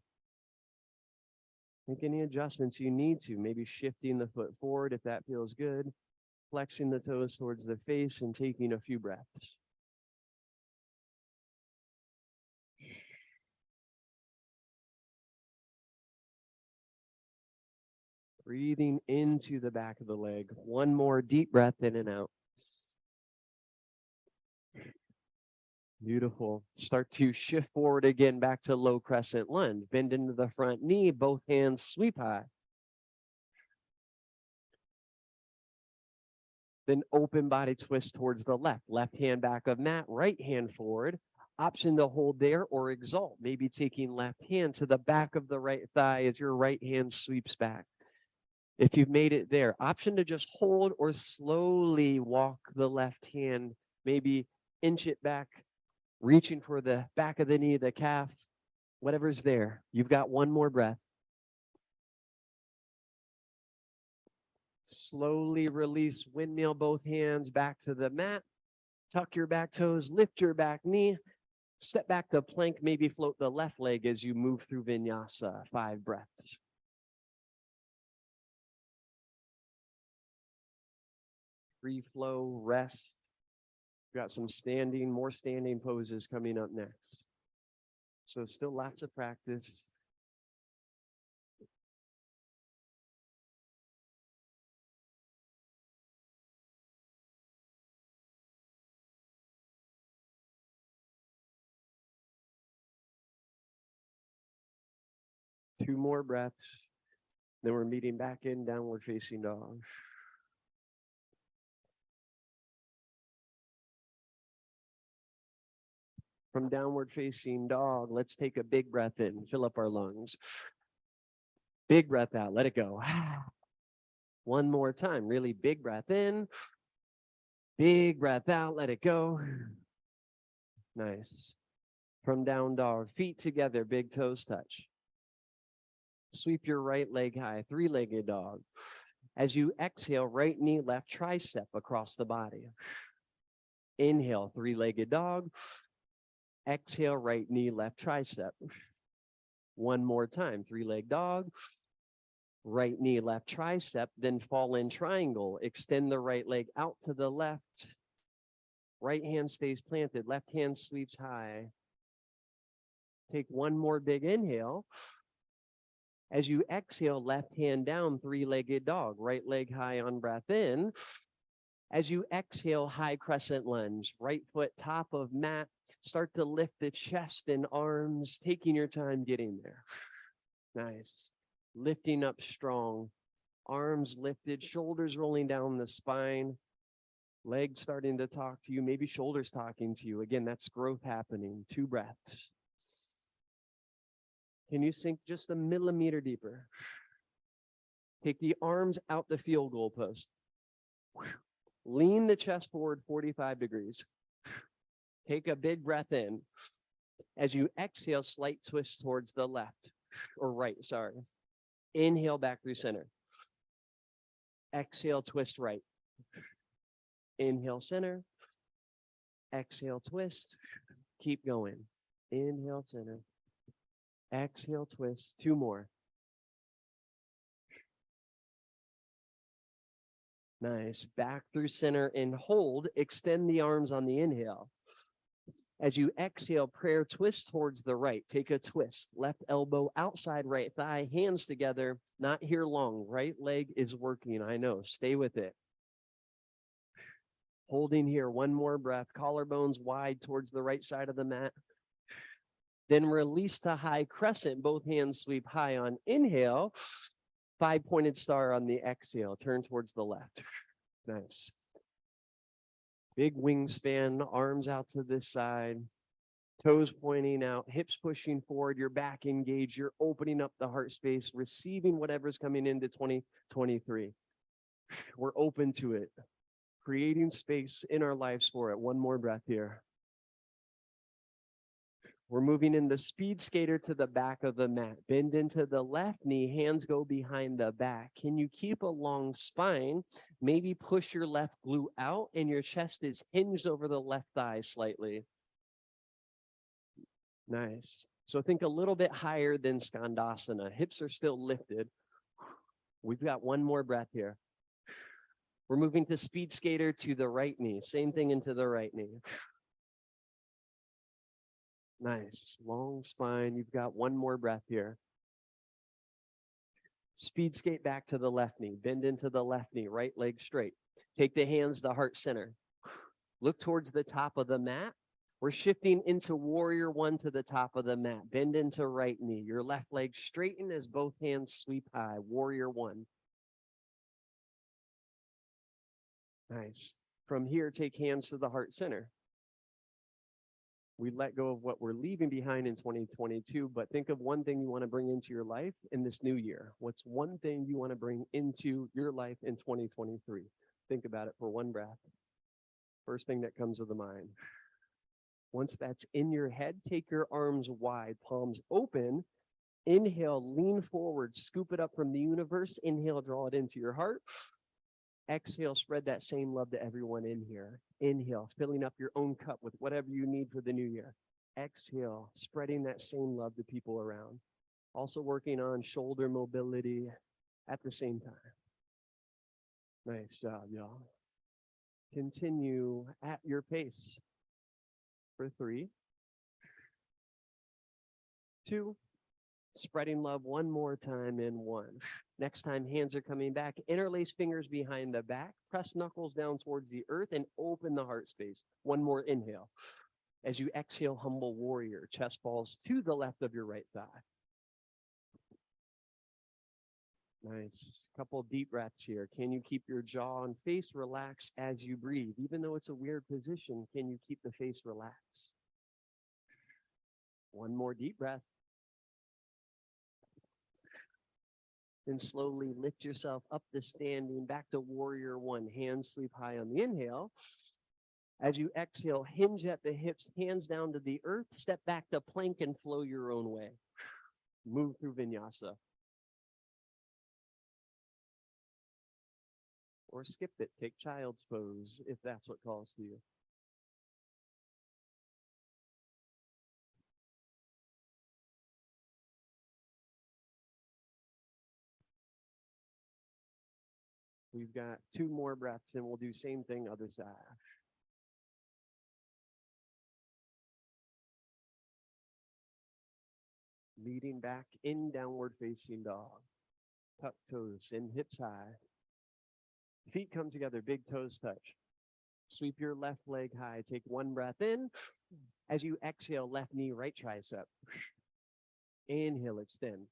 Make any adjustments you need to. Maybe shifting the foot forward if that feels good. Flexing the toes towards the face and taking a few breaths. Breathing into the back of the leg. One more deep breath in and out. Beautiful. Start to shift forward again back to low crescent lunge. Bend into the front knee, both hands sweep high. Then open body twist towards the left. Left hand back of mat, right hand forward. Option to hold there or exalt. Maybe taking left hand to the back of the right thigh as your right hand sweeps back. If you've made it there, option to just hold or slowly walk the left hand, maybe inch it back, reaching for the back of the knee, the calf, whatever's there. You've got one more breath. Slowly release, windmill both hands back to the mat. Tuck your back toes, lift your back knee. Step back to plank, maybe float the left leg as you move through vinyasa. 5 breaths. Free flow, rest. We've got some more standing poses coming up next. So still lots of practice. Two more breaths. Then we're meeting back in downward facing dog. From downward facing dog, let's take a big breath in, fill up our lungs. Big breath out, let it go. One more time, really big breath in. Big breath out, let it go. Nice. From down dog, feet together, big toes touch. Sweep your right leg high, three-legged dog. As you exhale, right knee, left tricep across the body. Inhale, three-legged dog. Exhale, right knee, left tricep. One more time, three-legged dog. Right knee, left tricep, then fall in triangle. Extend the right leg out to the left. Right hand stays planted, left hand sweeps high. Take one more big inhale. As you exhale, left hand down, three-legged dog, right leg high on breath in. As you exhale, high crescent lunge, right foot top of mat. Start to lift the chest and arms, taking your time getting there. Nice. Lifting up strong, arms lifted, shoulders rolling down the spine, legs starting to talk to you, maybe shoulders talking to you. Again, that's growth happening. 2 breaths. Can you sink just a millimeter deeper? Take the arms out the field goal post. Lean the chest forward 45 degrees. Take a big breath in. As you exhale, slight twist towards the left or right, sorry. Inhale back through center. Exhale, twist right. Inhale, center. Exhale, twist. Keep going. Inhale, center. Exhale, twist. 2 more. Nice. Back through center and hold. Extend the arms on the inhale. As you exhale, prayer twist towards the right. Take a twist. Left elbow outside right thigh, hands together. Not here long. Right leg is working. I know. Stay with it. Holding here. 1 more breath. Collarbones wide towards the right side of the mat. Then release to high crescent. Both hands sweep high on inhale. 5-pointed star on the exhale. Turn towards the left. Nice. Big wingspan, arms out to this side, toes pointing out, hips pushing forward, your back engaged, you're opening up the heart space, receiving whatever's coming into 2023. We're open to it, creating space in our lives for it. 1 more breath here. We're moving in the speed skater to the back of the mat. Bend into the left knee, hands go behind the back. Can you keep a long spine? Maybe push your left glute out and your chest is hinged over the left thigh slightly. Nice. So think a little bit higher than Skandasana. Hips are still lifted. We've got 1 more breath here. We're moving to speed skater to the right knee. Same thing into the right knee. Nice. Long spine. You've got 1 more breath here. Speed skate back to the left knee. Bend into the left knee. Right leg straight. Take the hands to heart center. Look towards the top of the mat. We're shifting into warrior 1 to the top of the mat. Bend into right knee. Your left leg straighten as both hands sweep high. Warrior 1. Nice. From here, take hands to the heart center. We let go of what we're leaving behind in 2022, but think of 1 thing you want to bring into your life in this new year. What's 1 thing you want to bring into your life in 2023? Think about it for 1 breath. First thing that comes to the mind. Once that's in your head, take your arms wide, palms open. Inhale, lean forward, scoop it up from the universe. Inhale, draw it into your heart. Exhale, spread that same love to everyone in here. Inhale, filling up your own cup with whatever you need for the new year. Exhale, spreading that same love to people around. Also working on shoulder mobility at the same time. Nice job, y'all. Continue at your pace for 3, 2, spreading love 1 more time in 1. Next time, hands are coming back. Interlace fingers behind the back. Press knuckles down towards the earth and open the heart space. 1 more inhale. As you exhale, humble warrior. Chest falls to the left of your right thigh. Nice. Couple deep breaths here. Can you keep your jaw and face relaxed as you breathe? Even though it's a weird position, can you keep the face relaxed? 1 more deep breath. Then slowly lift yourself up to standing, back to warrior 1. Hands sweep high on the inhale. As you exhale, hinge at the hips, hands down to the earth, step back to plank and flow your own way. Move through vinyasa. Or skip it, take child's pose if that's what calls to you. We've got 2 more breaths and we'll do same thing other side. Leading back in downward facing dog. Tuck toes in, hips high. Feet come together, big toes touch. Sweep your left leg high. Take 1 breath in. As you exhale, left knee, right tricep. Inhale, extend.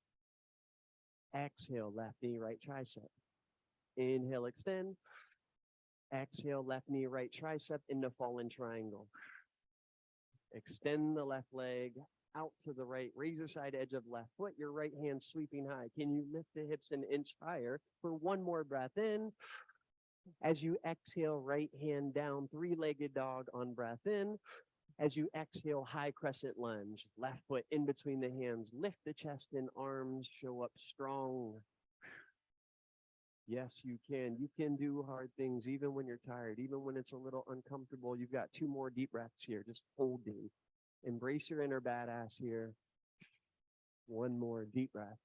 Exhale, left knee, right tricep. Inhale, extend. Exhale, left knee, right tricep into fallen triangle. Extend the left leg out to the right. Razor side edge of left foot. Your right hand sweeping high. Can you lift the hips an inch higher for 1 more breath in? As you exhale, right hand down, 3-legged dog on breath in. As you exhale, high crescent lunge. Left foot in between the hands. Lift the chest and arms. Show up strong. Yes, you can. You can do hard things even when you're tired, even when it's a little uncomfortable. You've got 2 more deep breaths here, just holding. Embrace your inner badass here. 1 more deep breath.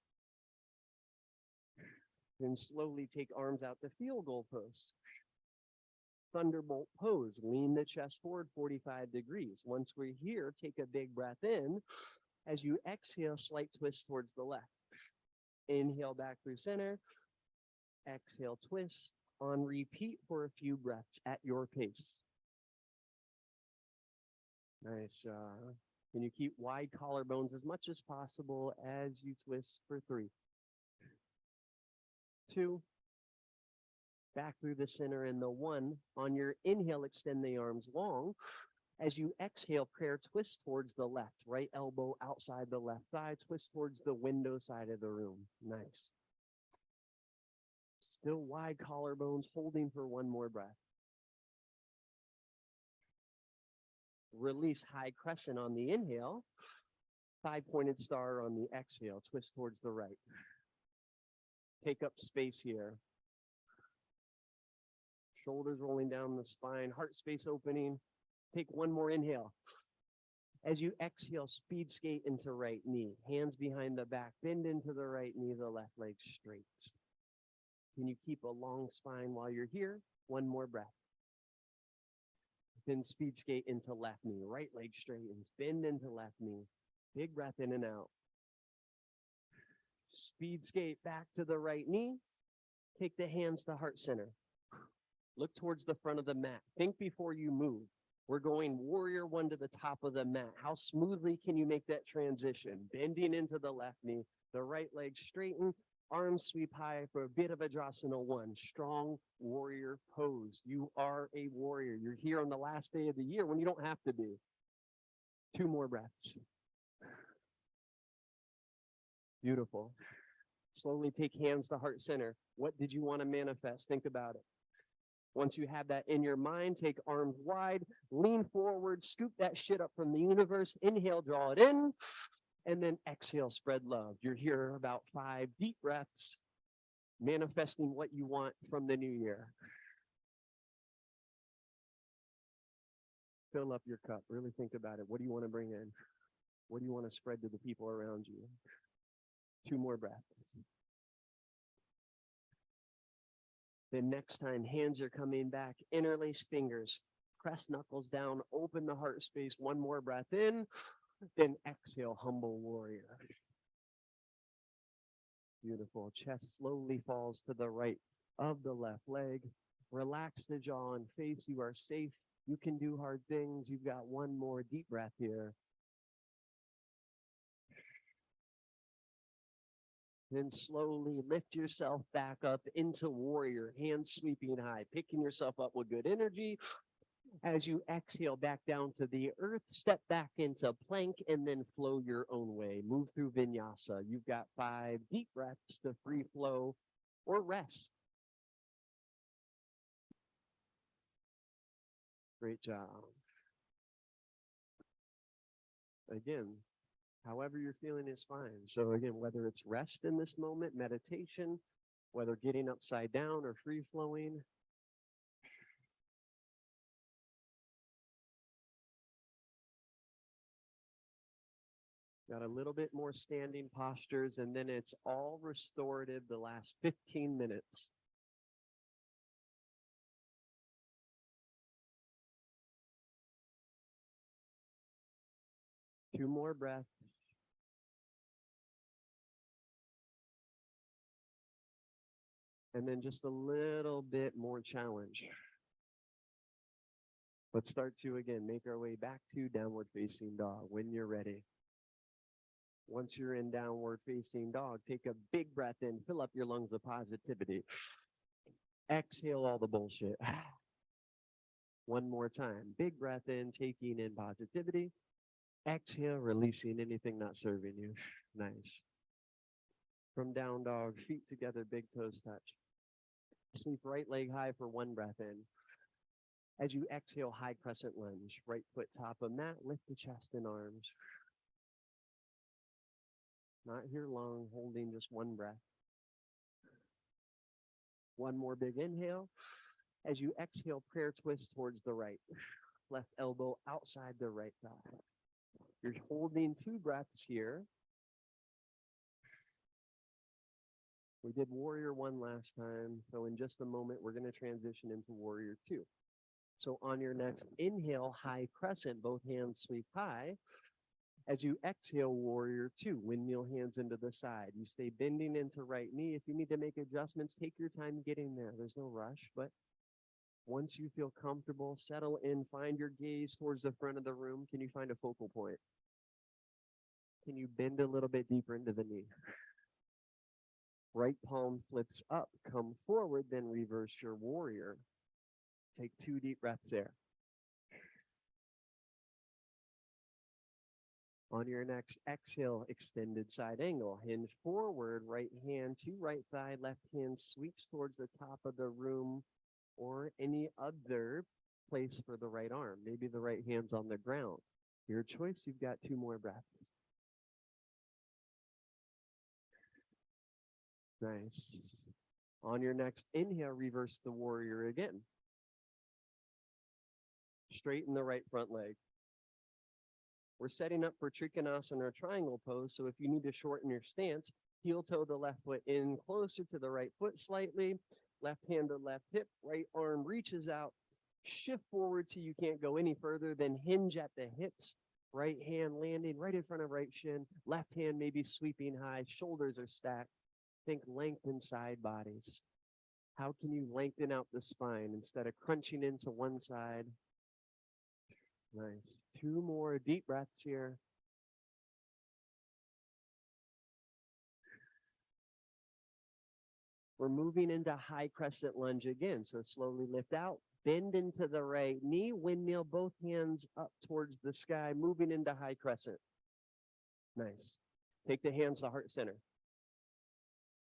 Then slowly take arms out to field goal pose. Thunderbolt pose. Lean the chest forward 45 degrees. Once we're here, take a big breath in. As you exhale, slight twist towards the left. Inhale back through center. Exhale, twist. On repeat for a few breaths at your pace. Nice job. Can you keep wide collarbones as much as possible as you twist for 3, 2, back through the center in the 1. On your inhale, extend the arms long. As you exhale, prayer twist towards the left. Right elbow outside the left thigh. Twist towards the window side of the room. Nice. Still wide collarbones, holding for 1 more breath. Release high crescent on the inhale. 5-pointed star on the exhale. Twist towards the right. Take up space here. Shoulders rolling down the spine. Heart space opening. Take 1 more inhale. As you exhale, speed skate into right knee. Hands behind the back. Bend into the right knee, the left leg straight. Can you keep a long spine while you're here? 1 more breath. Then speed skate into left knee. Right leg straightens. Bend into left knee. Big breath in and out. Speed skate back to the right knee. Take the hands to heart center. Look towards the front of the mat. Think before you move. We're going warrior 1 to the top of the mat. How smoothly can you make that transition? Bending into the left knee. The right leg straighten. Arms sweep high for a bit of Vajrasana 1. Strong warrior pose. You are a warrior. You're here on the last day of the year when you don't have to be. 2 more breaths. Beautiful. Slowly take hands to heart center. What did you want to manifest? Think about it. Once you have that in your mind, take arms wide, lean forward, scoop that shit up from the universe. Inhale, draw it in. And then exhale, spread love. You're here about 5 deep breaths, manifesting what you want from the new year. Fill up your cup. Really think about it. What do you want to bring in? What do you want to spread to the people around you? 2 more breaths. Then next time, hands are coming back. Interlace fingers. Press knuckles down. Open the heart space. 1 more breath in. Then exhale, humble warrior. Beautiful. Chest slowly falls to the right of the left leg. Relax the jaw and face. You are safe. You can do hard things. You've got 1 more deep breath here. Then slowly lift yourself back up into warrior, hands sweeping high, picking yourself up with good energy. As you exhale back down to the earth, step back into plank and then flow your own way. Move through vinyasa. You've got 5 deep breaths to free flow or rest. Great job. Again, however you're feeling is fine. So again, whether it's rest in this moment, meditation, whether getting upside down or free flowing. Got a little bit more standing postures, and then it's all restorative the last 15 minutes. Two more breaths. And then just a little bit more challenge. Let's start to, again, make our way back to downward facing dog when you're ready. Once you're in downward facing dog, take a big breath in, fill up your lungs with positivity. Exhale all the bullshit. One more time. Big breath in, taking in positivity. Exhale, releasing anything not serving you. Nice. From down dog, feet together, big toes touch. Sweep right leg high for one breath in. As you exhale, high crescent lunge. Right foot top of mat, lift the chest and arms. Not here long, holding just one breath. One more big inhale. As you exhale, prayer twist towards the right. Left elbow outside the right thigh. You're holding two breaths here. We did warrior one last time, so in just a moment, we're going to transition into warrior two. So on your next inhale, high crescent, both hands sweep high. As you exhale, warrior two, windmill hands into the side. You stay bending into right knee. If you need to make adjustments, take your time getting there. There's no rush, but once you feel comfortable, settle in, find your gaze towards the front of the room. Can you find a focal point? Can you bend a little bit deeper into the knee? Right palm flips up, come forward, then reverse your warrior. Take 2 deep breaths there. On your next exhale, extended side angle. Hinge forward, right hand to right thigh, left hand sweeps towards the top of the room or any other place for the right arm. Maybe the right hand's on the ground. Your choice, you've got 2 more breaths. Nice. On your next inhale, reverse the warrior again. Straighten the right front leg. We're setting up for Trikonasana or triangle pose, so if you need to shorten your stance, heel toe the left foot in closer to the right foot slightly, left hand to left hip, right arm reaches out, shift forward till you can't go any further, then hinge at the hips, right hand landing right in front of right shin, left hand maybe sweeping high, shoulders are stacked. Think lengthen side bodies. How can you lengthen out the spine instead of crunching into one side? Nice. 2 more deep breaths here. We're moving into high crescent lunge again. So slowly lift out, bend into the right knee, windmill, both hands up towards the sky, moving into high crescent. Nice. Take the hands to heart center.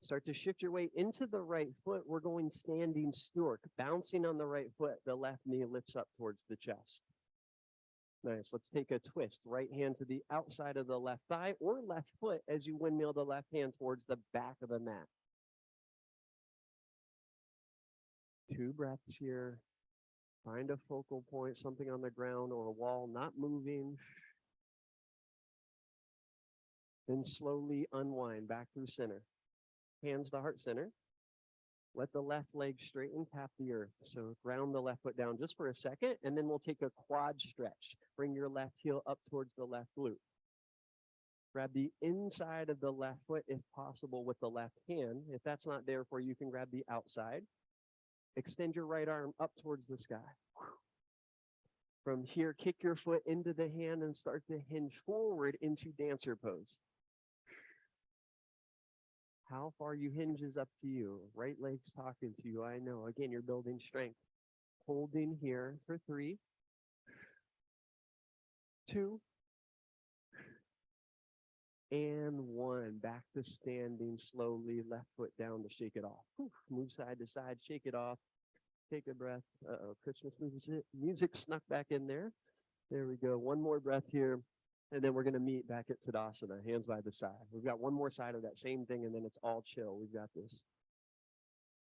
Start to shift your weight into the right foot. We're going standing stork, bouncing on the right foot. The left knee lifts up towards the chest. Nice. Let's take a twist. Right hand to the outside of the left thigh or left foot as you windmill the left hand towards the back of the mat. 2 breaths here. Find a focal point, something on the ground or a wall, not moving. Then slowly unwind back through center. Hands to heart center. Let the left leg straighten, tap the earth. So ground the left foot down just for a second, and then we'll take a quad stretch. Bring your left heel up towards the left glute. Grab the inside of the left foot if possible with the left hand. If that's not there for you, you can grab the outside. Extend your right arm up towards the sky. From here, kick your foot into the hand and start to hinge forward into dancer pose. How far you hinge is up to you. Right leg's talking to you, I know. Again, you're building strength. Holding here for 3, 2, and 1. Back to standing slowly, left foot down to shake it off. Move side to side, shake it off. Take a breath. Uh-oh, Christmas music snuck back in there. There we go. One more breath here. And then we're going to meet back at Tadasana, hands by the side. We've got one more side of that same thing, and then it's all chill. We've got this.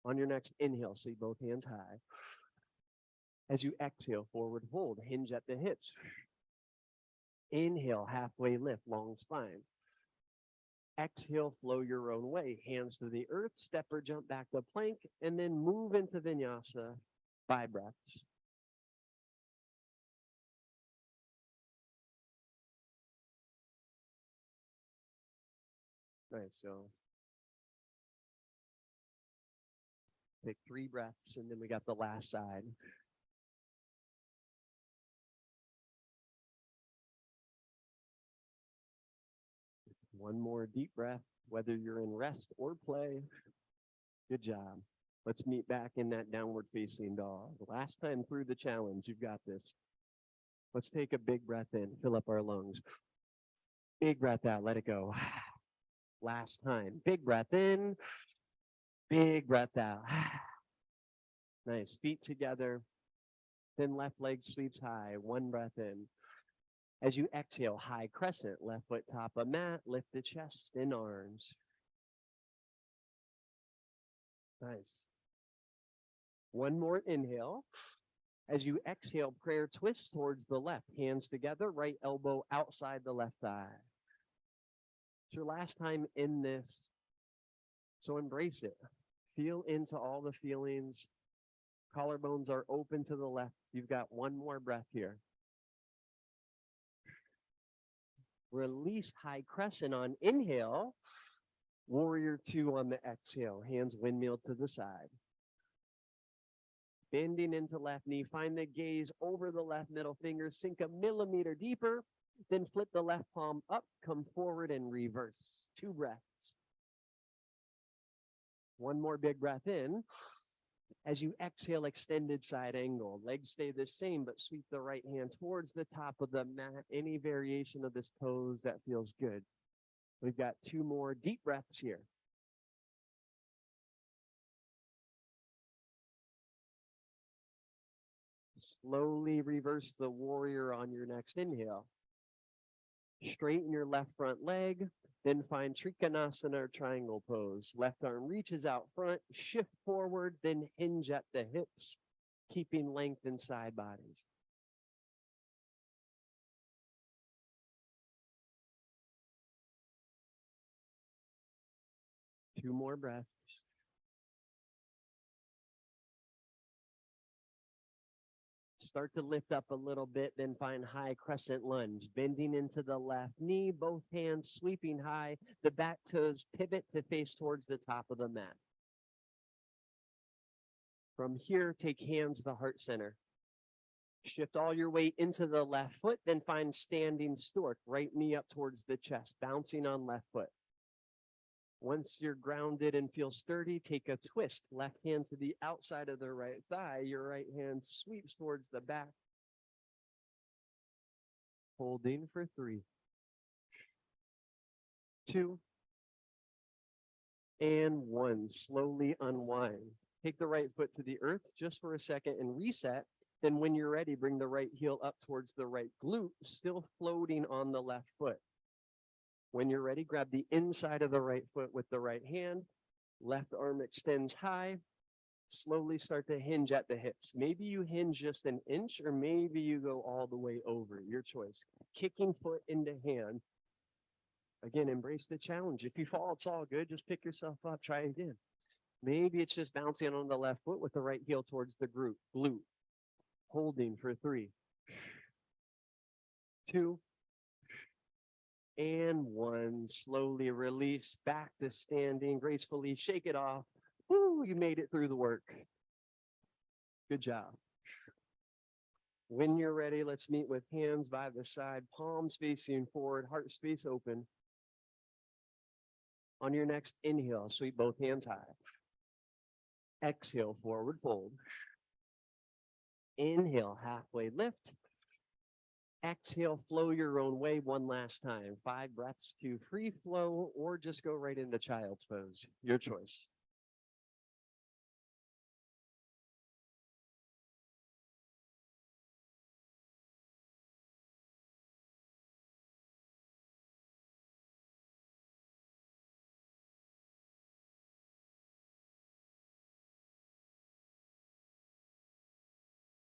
On your next inhale, sweep both hands high. As you exhale, forward fold, hinge at the hips. Inhale, halfway lift, long spine. Exhale, flow your own way. Hands to the earth, step or jump back to plank, and then move into vinyasa. 5 breaths. Nice. So take 3 breaths, and then we got the last side. One more deep breath, whether you're in rest or play. Good job. Let's meet back in that downward facing dog. Last time through the challenge, you've got this. Let's take a big breath in, fill up our lungs. Big breath out, let it go. Last time. Big breath in, big breath out. Nice. Feet together. Then left leg sweeps high. 1 breath in. As you exhale, high crescent, left foot top of mat, lift the chest and arms. Nice. One more inhale. As you exhale, prayer twist towards the left, hands together, right elbow outside the left thigh. It's your last time in this, so embrace it. Feel into all the feelings. Collarbones are open to the left. You've got one more breath here. Release high crescent on inhale. Warrior 2 on the exhale. Hands windmill to the side. Bending into left knee. Find the gaze over the left middle finger. Sink a millimeter deeper. Then flip the left palm up. Come forward and reverse. 2 breaths. One more big breath in. As you exhale, extended side angle. Legs stay the same, but sweep the right hand towards the top of the mat. Any variation of this pose that feels good. We've got 2 more deep breaths here. Slowly reverse the warrior on your next inhale. Straighten your left front leg, then find Trikonasana or triangle pose. Left arm reaches out front, shift forward, then hinge at the hips, keeping length in side bodies. Two more breaths. Start to lift up a little bit, then find high crescent lunge, bending into the left knee, both hands sweeping high, the back toes pivot to face towards the top of the mat. From here, take hands to heart center. Shift all your weight into the left foot, then find standing stork, right knee up towards the chest, bouncing on left foot. Once you're grounded and feel sturdy, take a twist. Left hand to the outside of the right thigh. Your right hand sweeps towards the back. Holding for 3, 2, and 1. Slowly unwind. Take the right foot to the earth just for a second and reset. Then when you're ready, bring the right heel up towards the right glute, still floating on the left foot. When you're ready, grab the inside of the right foot with the right hand. Left arm extends high. Slowly start to hinge at the hips. Maybe you hinge just an inch, or maybe you go all the way over. Your choice. Kicking foot into hand. Again, embrace the challenge. If you fall, it's all good. Just pick yourself up. Try again. Maybe it's just bouncing on the left foot with the right heel towards the glute. Holding for 3, 2, and 1. Slowly release back to standing. Gracefully shake it off. Woo, you made it through the work. Good job. When you're ready, let's meet with hands by the side, palms facing forward, heart space open. On your next inhale, sweep both hands high. Exhale, forward fold. Inhale, halfway lift. Exhale, flow your own way 1 last time. 5 breaths to free flow, or just go right into child's pose. Your choice.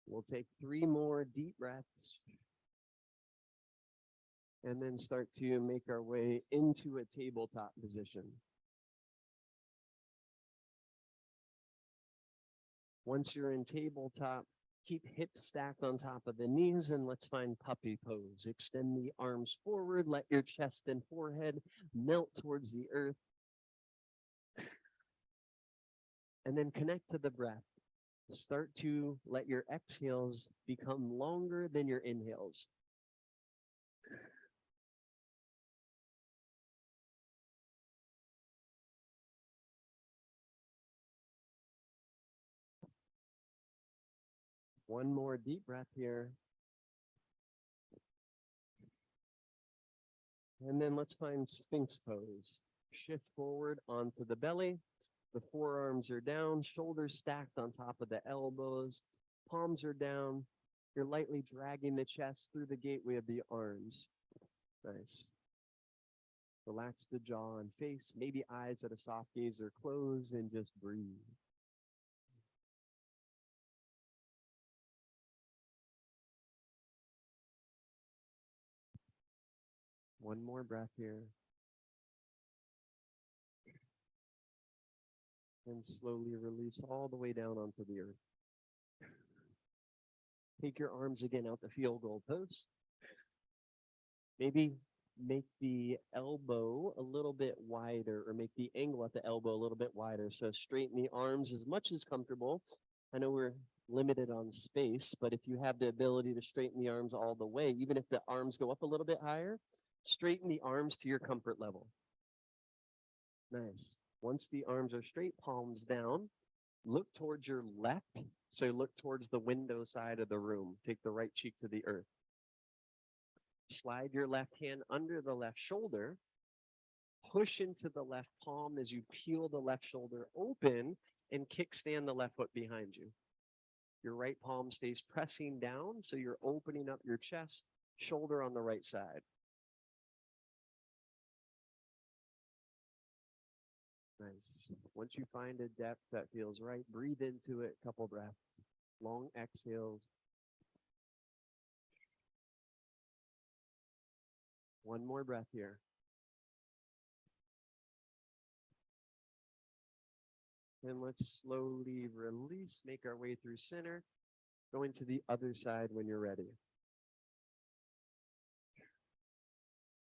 We'll take 3 more deep breaths and then start to make our way into a tabletop position. Once you're in tabletop, keep hips stacked on top of the knees and let's find puppy pose. Extend the arms forward, let your chest and forehead melt towards the earth. And then connect to the breath. Start to let your exhales become longer than your inhales. One more deep breath here. And then let's find Sphinx pose. Shift forward onto the belly. The forearms are down, shoulders stacked on top of the elbows, palms are down. You're lightly dragging the chest through the gateway of the arms. Nice. Relax the jaw and face, maybe eyes at a soft gaze or close, and just breathe. One more breath here. And slowly release all the way down onto the earth. Take your arms again out the field goal post. Maybe make the elbow a little bit wider or make the angle at the elbow a little bit wider. So straighten the arms as much as comfortable. I know we're limited on space, but if you have the ability to straighten the arms all the way, even if the arms go up a little bit higher, straighten the arms to your comfort level. Nice. Once the arms are straight, palms down, look towards your left. So look towards the window side of the room. Take the right cheek to the earth. Slide your left hand under the left shoulder. Push into the left palm as you peel the left shoulder open and kickstand the left foot behind you. Your right palm stays pressing down, so you're opening up your chest, shoulder on the right side. Nice. Once you find a depth that feels right, breathe into it, couple breaths, long exhales. One more breath here. And let's slowly release, make our way through center, go into the other side when you're ready.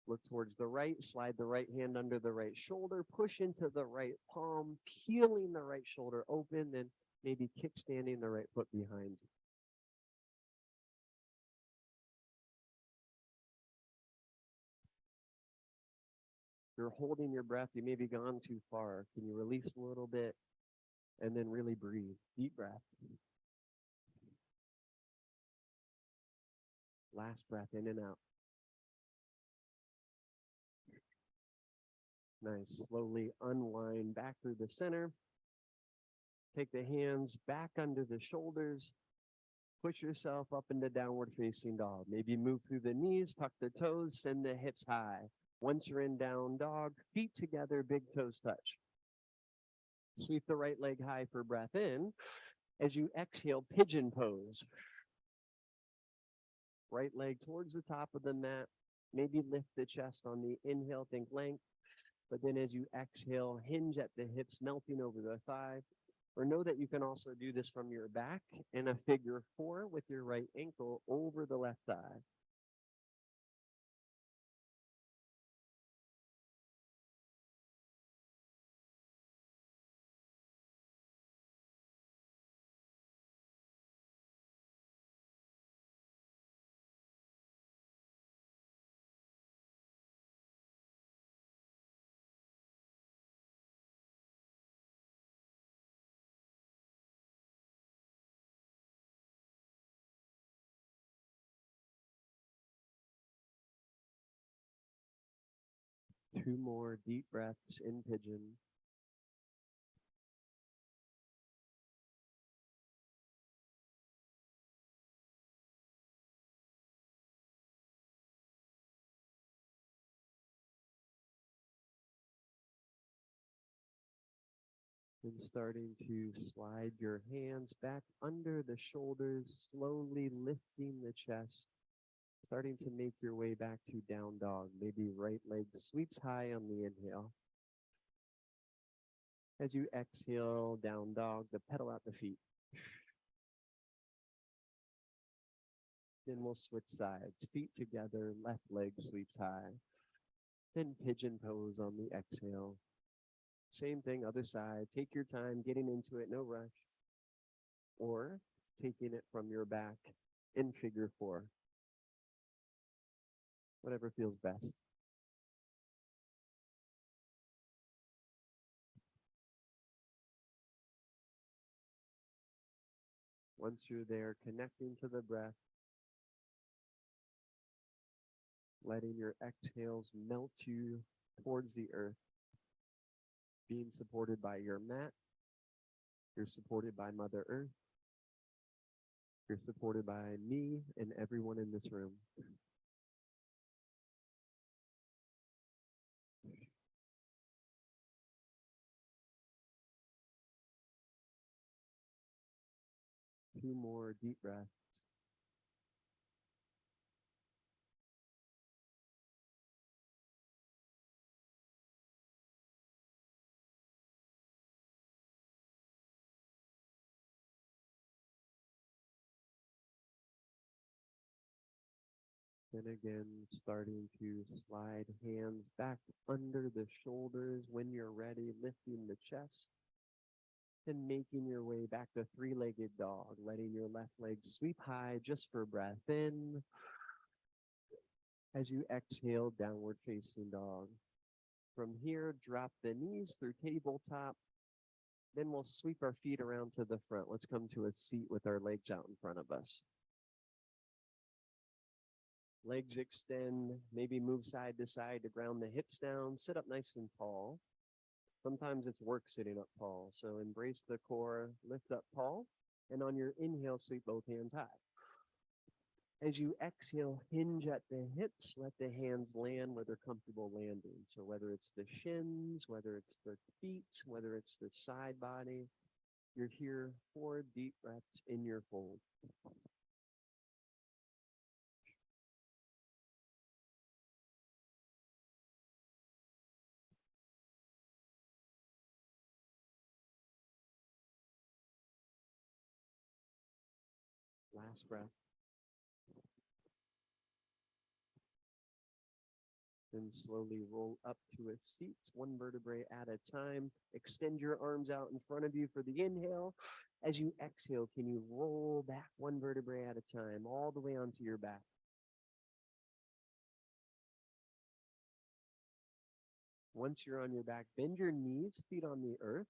Look towards the right, slide the right hand under the right shoulder, push into the right palm, peeling the right shoulder open, then maybe kickstanding the right foot behind you. You're holding your breath, you may be gone too far. Can you release a little bit and then really breathe? Deep breath. Last breath in and out. Nice. Slowly unwind back through the center. Take the hands back under the shoulders. Push yourself up into downward facing dog. Maybe move through the knees, tuck the toes, send the hips high. Once you're in down dog, feet together, big toes touch. Sweep the right leg high for breath in. As you exhale, pigeon pose. Right leg towards the top of the mat. Maybe lift the chest on the inhale, think length. But then as you exhale, hinge at the hips, melting over the thigh. Or know that you can also do this from your back in a figure 4 with your right ankle over the left thigh. Two more deep breaths in pigeon. And starting to slide your hands back under the shoulders, slowly lifting the chest, starting to make your way back to down dog. Maybe right leg sweeps high on the inhale. As you exhale, down dog, the pedal out the feet. Then we'll switch sides, feet together, left leg sweeps high. Then pigeon pose on the exhale. Same thing, other side. Take your time getting into it, no rush. Or taking it from your back in figure 4. Whatever feels best. Once you're there, connecting to the breath, letting your exhales melt you towards the earth, being supported by your mat. You're supported by Mother Earth. You're supported by me and everyone in this room. Two more deep breaths. Then again, starting to slide hands back under the shoulders when you're ready, lifting the chest and making your way back to three-legged dog, letting your left leg sweep high just for breath in. As you exhale, downward facing dog. From here, drop the knees through tabletop. Then we'll sweep our feet around to the front. Let's come to a seat with our legs out in front of us. Legs extend, maybe move side to side to ground the hips down. Sit up nice and tall. Sometimes it's work sitting up tall. So embrace the core, lift up tall, and on your inhale, sweep both hands high. As you exhale, hinge at the hips, let the hands land where they're comfortable landing. So whether it's the shins, whether it's the feet, whether it's the side body, you're here 4 deep breaths in your fold. Last breath. Then slowly roll up to a seat, 1 vertebrae at a time. Extend your arms out in front of you for the inhale. As you exhale, can you roll back 1 vertebrae at a time, all the way onto your back? Once you're on your back, bend your knees, feet on the earth.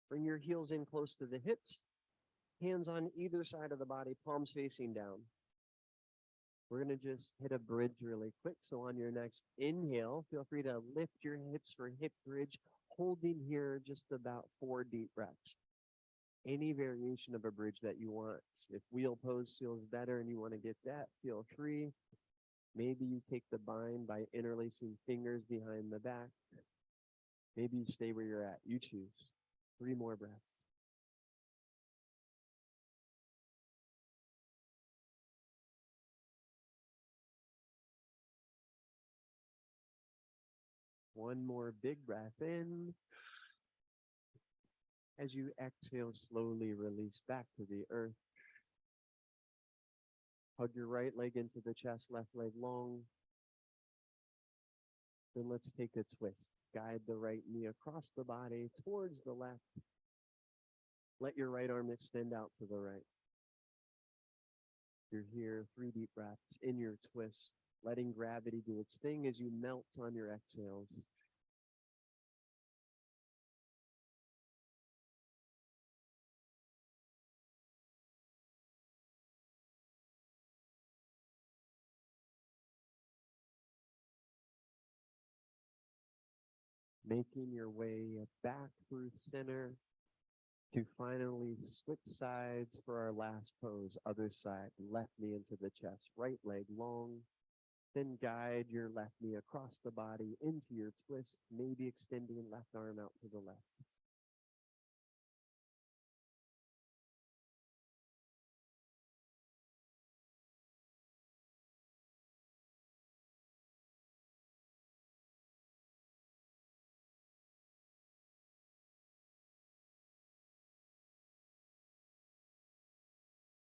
Bring your heels in close to the hips. Hands on either side of the body, palms facing down. We're going to just hit a bridge really quick. So on your next inhale, feel free to lift your hips for hip bridge, holding here just about 4 deep breaths. Any variation of a bridge that you want. If wheel pose feels better and you want to get that, feel free. Maybe you take the bind by interlacing fingers behind the back. Maybe you stay where you're at. You choose. 3 more breaths. One more big breath in. As you exhale, slowly release back to the earth. Hug your right leg into the chest, left leg long. Then let's take a twist. Guide the right knee across the body towards the left. Let your right arm extend out to the right. You're here, 3 deep breaths in your twist, letting gravity do its thing as you melt on your exhales. Making your way back through center to finally switch sides for our last pose. Other side, left knee into the chest, right leg long. Then guide your left knee across the body into your twist, maybe extending left arm out to the left.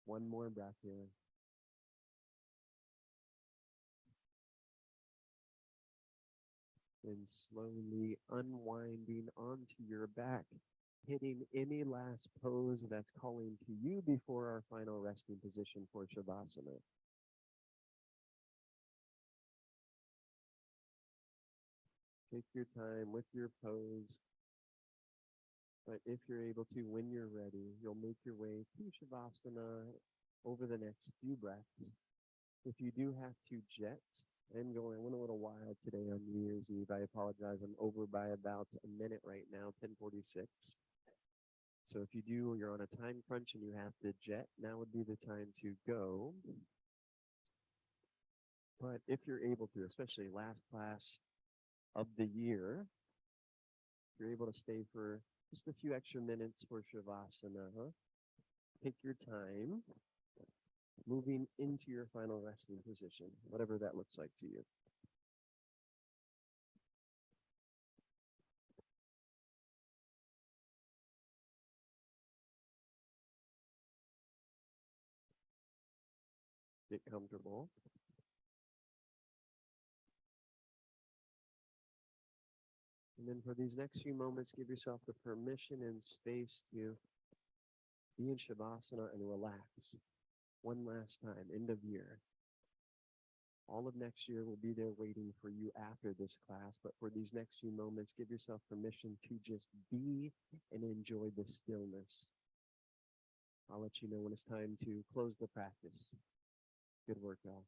One more breath here. And slowly unwinding onto your back, hitting any last pose that's calling to you before our final resting position for Shavasana. Take your time with your pose, but if you're able to, when you're ready, you'll make your way to Shavasana over the next few breaths. If you do have to jet, I went a little wild today on New Year's Eve. I apologize. I'm over by about a minute right now, 10:46. So if you do, you're on a time crunch and you have to jet, now would be the time to go. But if you're able to, especially last class of the year, if you're able to stay for just a few extra minutes for Shavasana, take your time moving into your final resting position, whatever that looks like to you. Get comfortable. And then for these next few moments, give yourself the permission and space to be in Shavasana and relax. One last time, end of year. All of next year will be there waiting for you after this class, but for these next few moments, give yourself permission to just be and enjoy the stillness. I'll let you know when it's time to close the practice. Good work, y'all.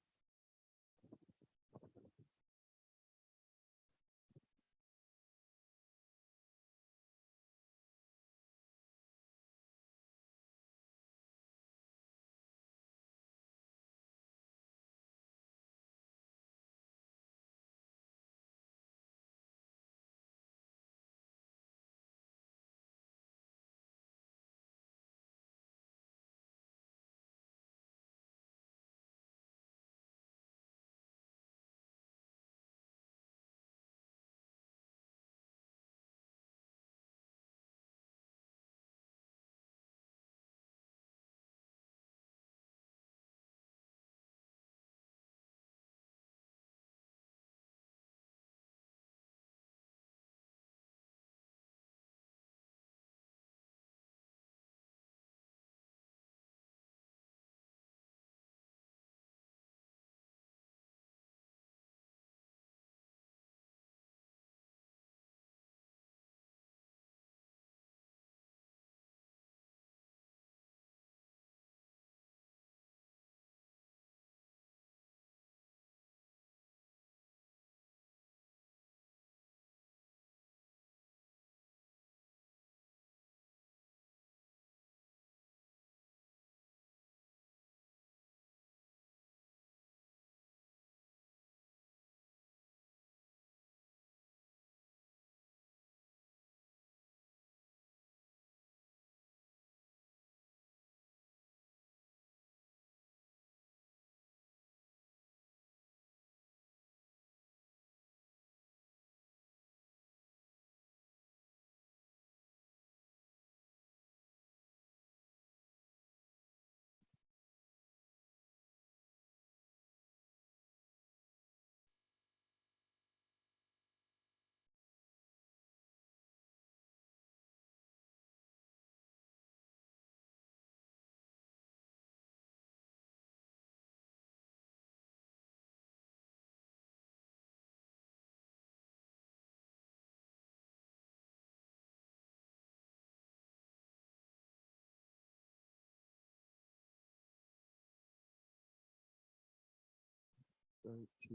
Start to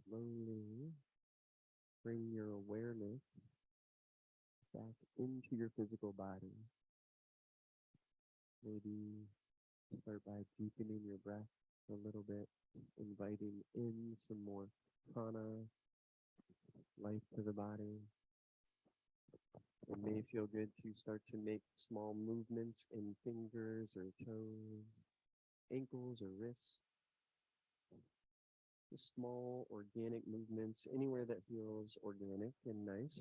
slowly bring your awareness back into your physical body. Maybe start by deepening your breath a little bit, inviting in some more prana, life to the body. It may feel good to start to make small movements in fingers or toes, ankles or wrists. Just small organic movements anywhere that feels organic and nice.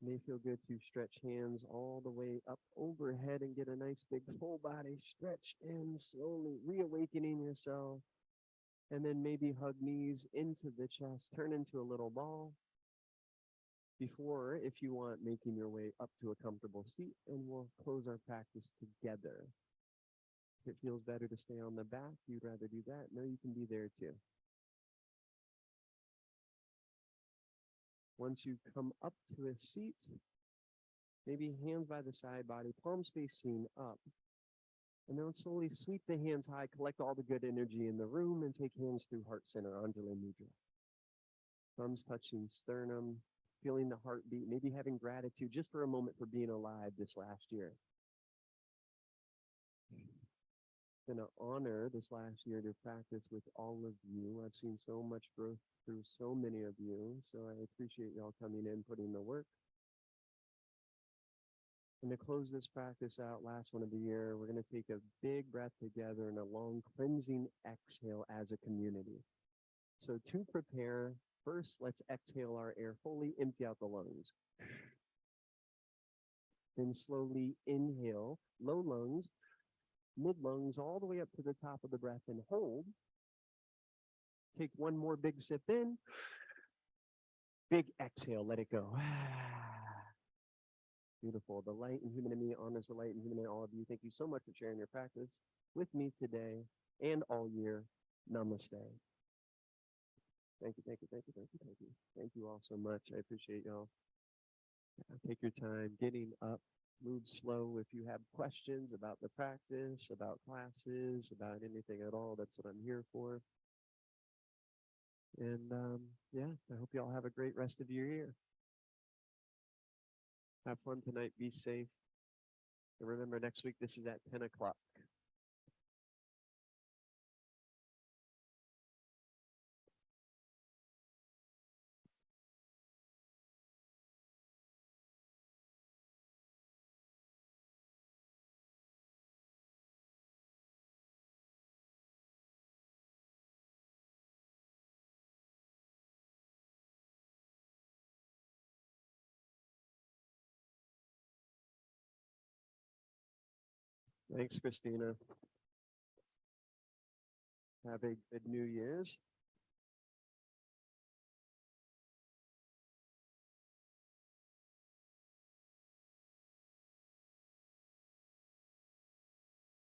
May feel good to stretch hands all the way up overhead and get a nice big full body stretch in, slowly reawakening yourself. And then maybe hug knees into the chest, turn into a little ball. Before, if you want, making your way up to a comfortable seat, and we'll close our practice together. If it feels better to stay on the back, you'd rather do that, no, you can be there too. Once you come up to a seat, maybe hands by the side body, palms facing up. And then slowly sweep the hands high, collect all the good energy in the room, and take hands through heart center, Anjali Mudra. Thumbs touching sternum, feeling the heartbeat, maybe having gratitude just for a moment for being alive this last year. Going to honor this last year to practice with all of you. I've seen so much growth through so many of you, so I appreciate y'all coming in, putting the work. And to close this practice out, last one of the year, we're going to take a big breath together and a long cleansing exhale as a community. So to prepare, first, let's exhale our air fully, empty out the lungs. Then slowly inhale, low lungs, mid lungs, all the way up to the top of the breath and hold. Take one more big sip in. Big exhale, let it go. Beautiful. The light and human in me honors the light and human in all of you. Thank you so much for sharing your practice with me today and all year. Namaste. Thank you, thank you, thank you, thank you, thank you. Thank you all so much. I appreciate y'all. Take your time getting up. Move slow. If you have questions about the practice, about classes, about anything at all, that's what I'm here for. And yeah, I hope you all have a great rest of your year. Have fun tonight. Be safe. And remember, next week, this is at 10 o'clock. Thanks, Christina. Have a good New Year's.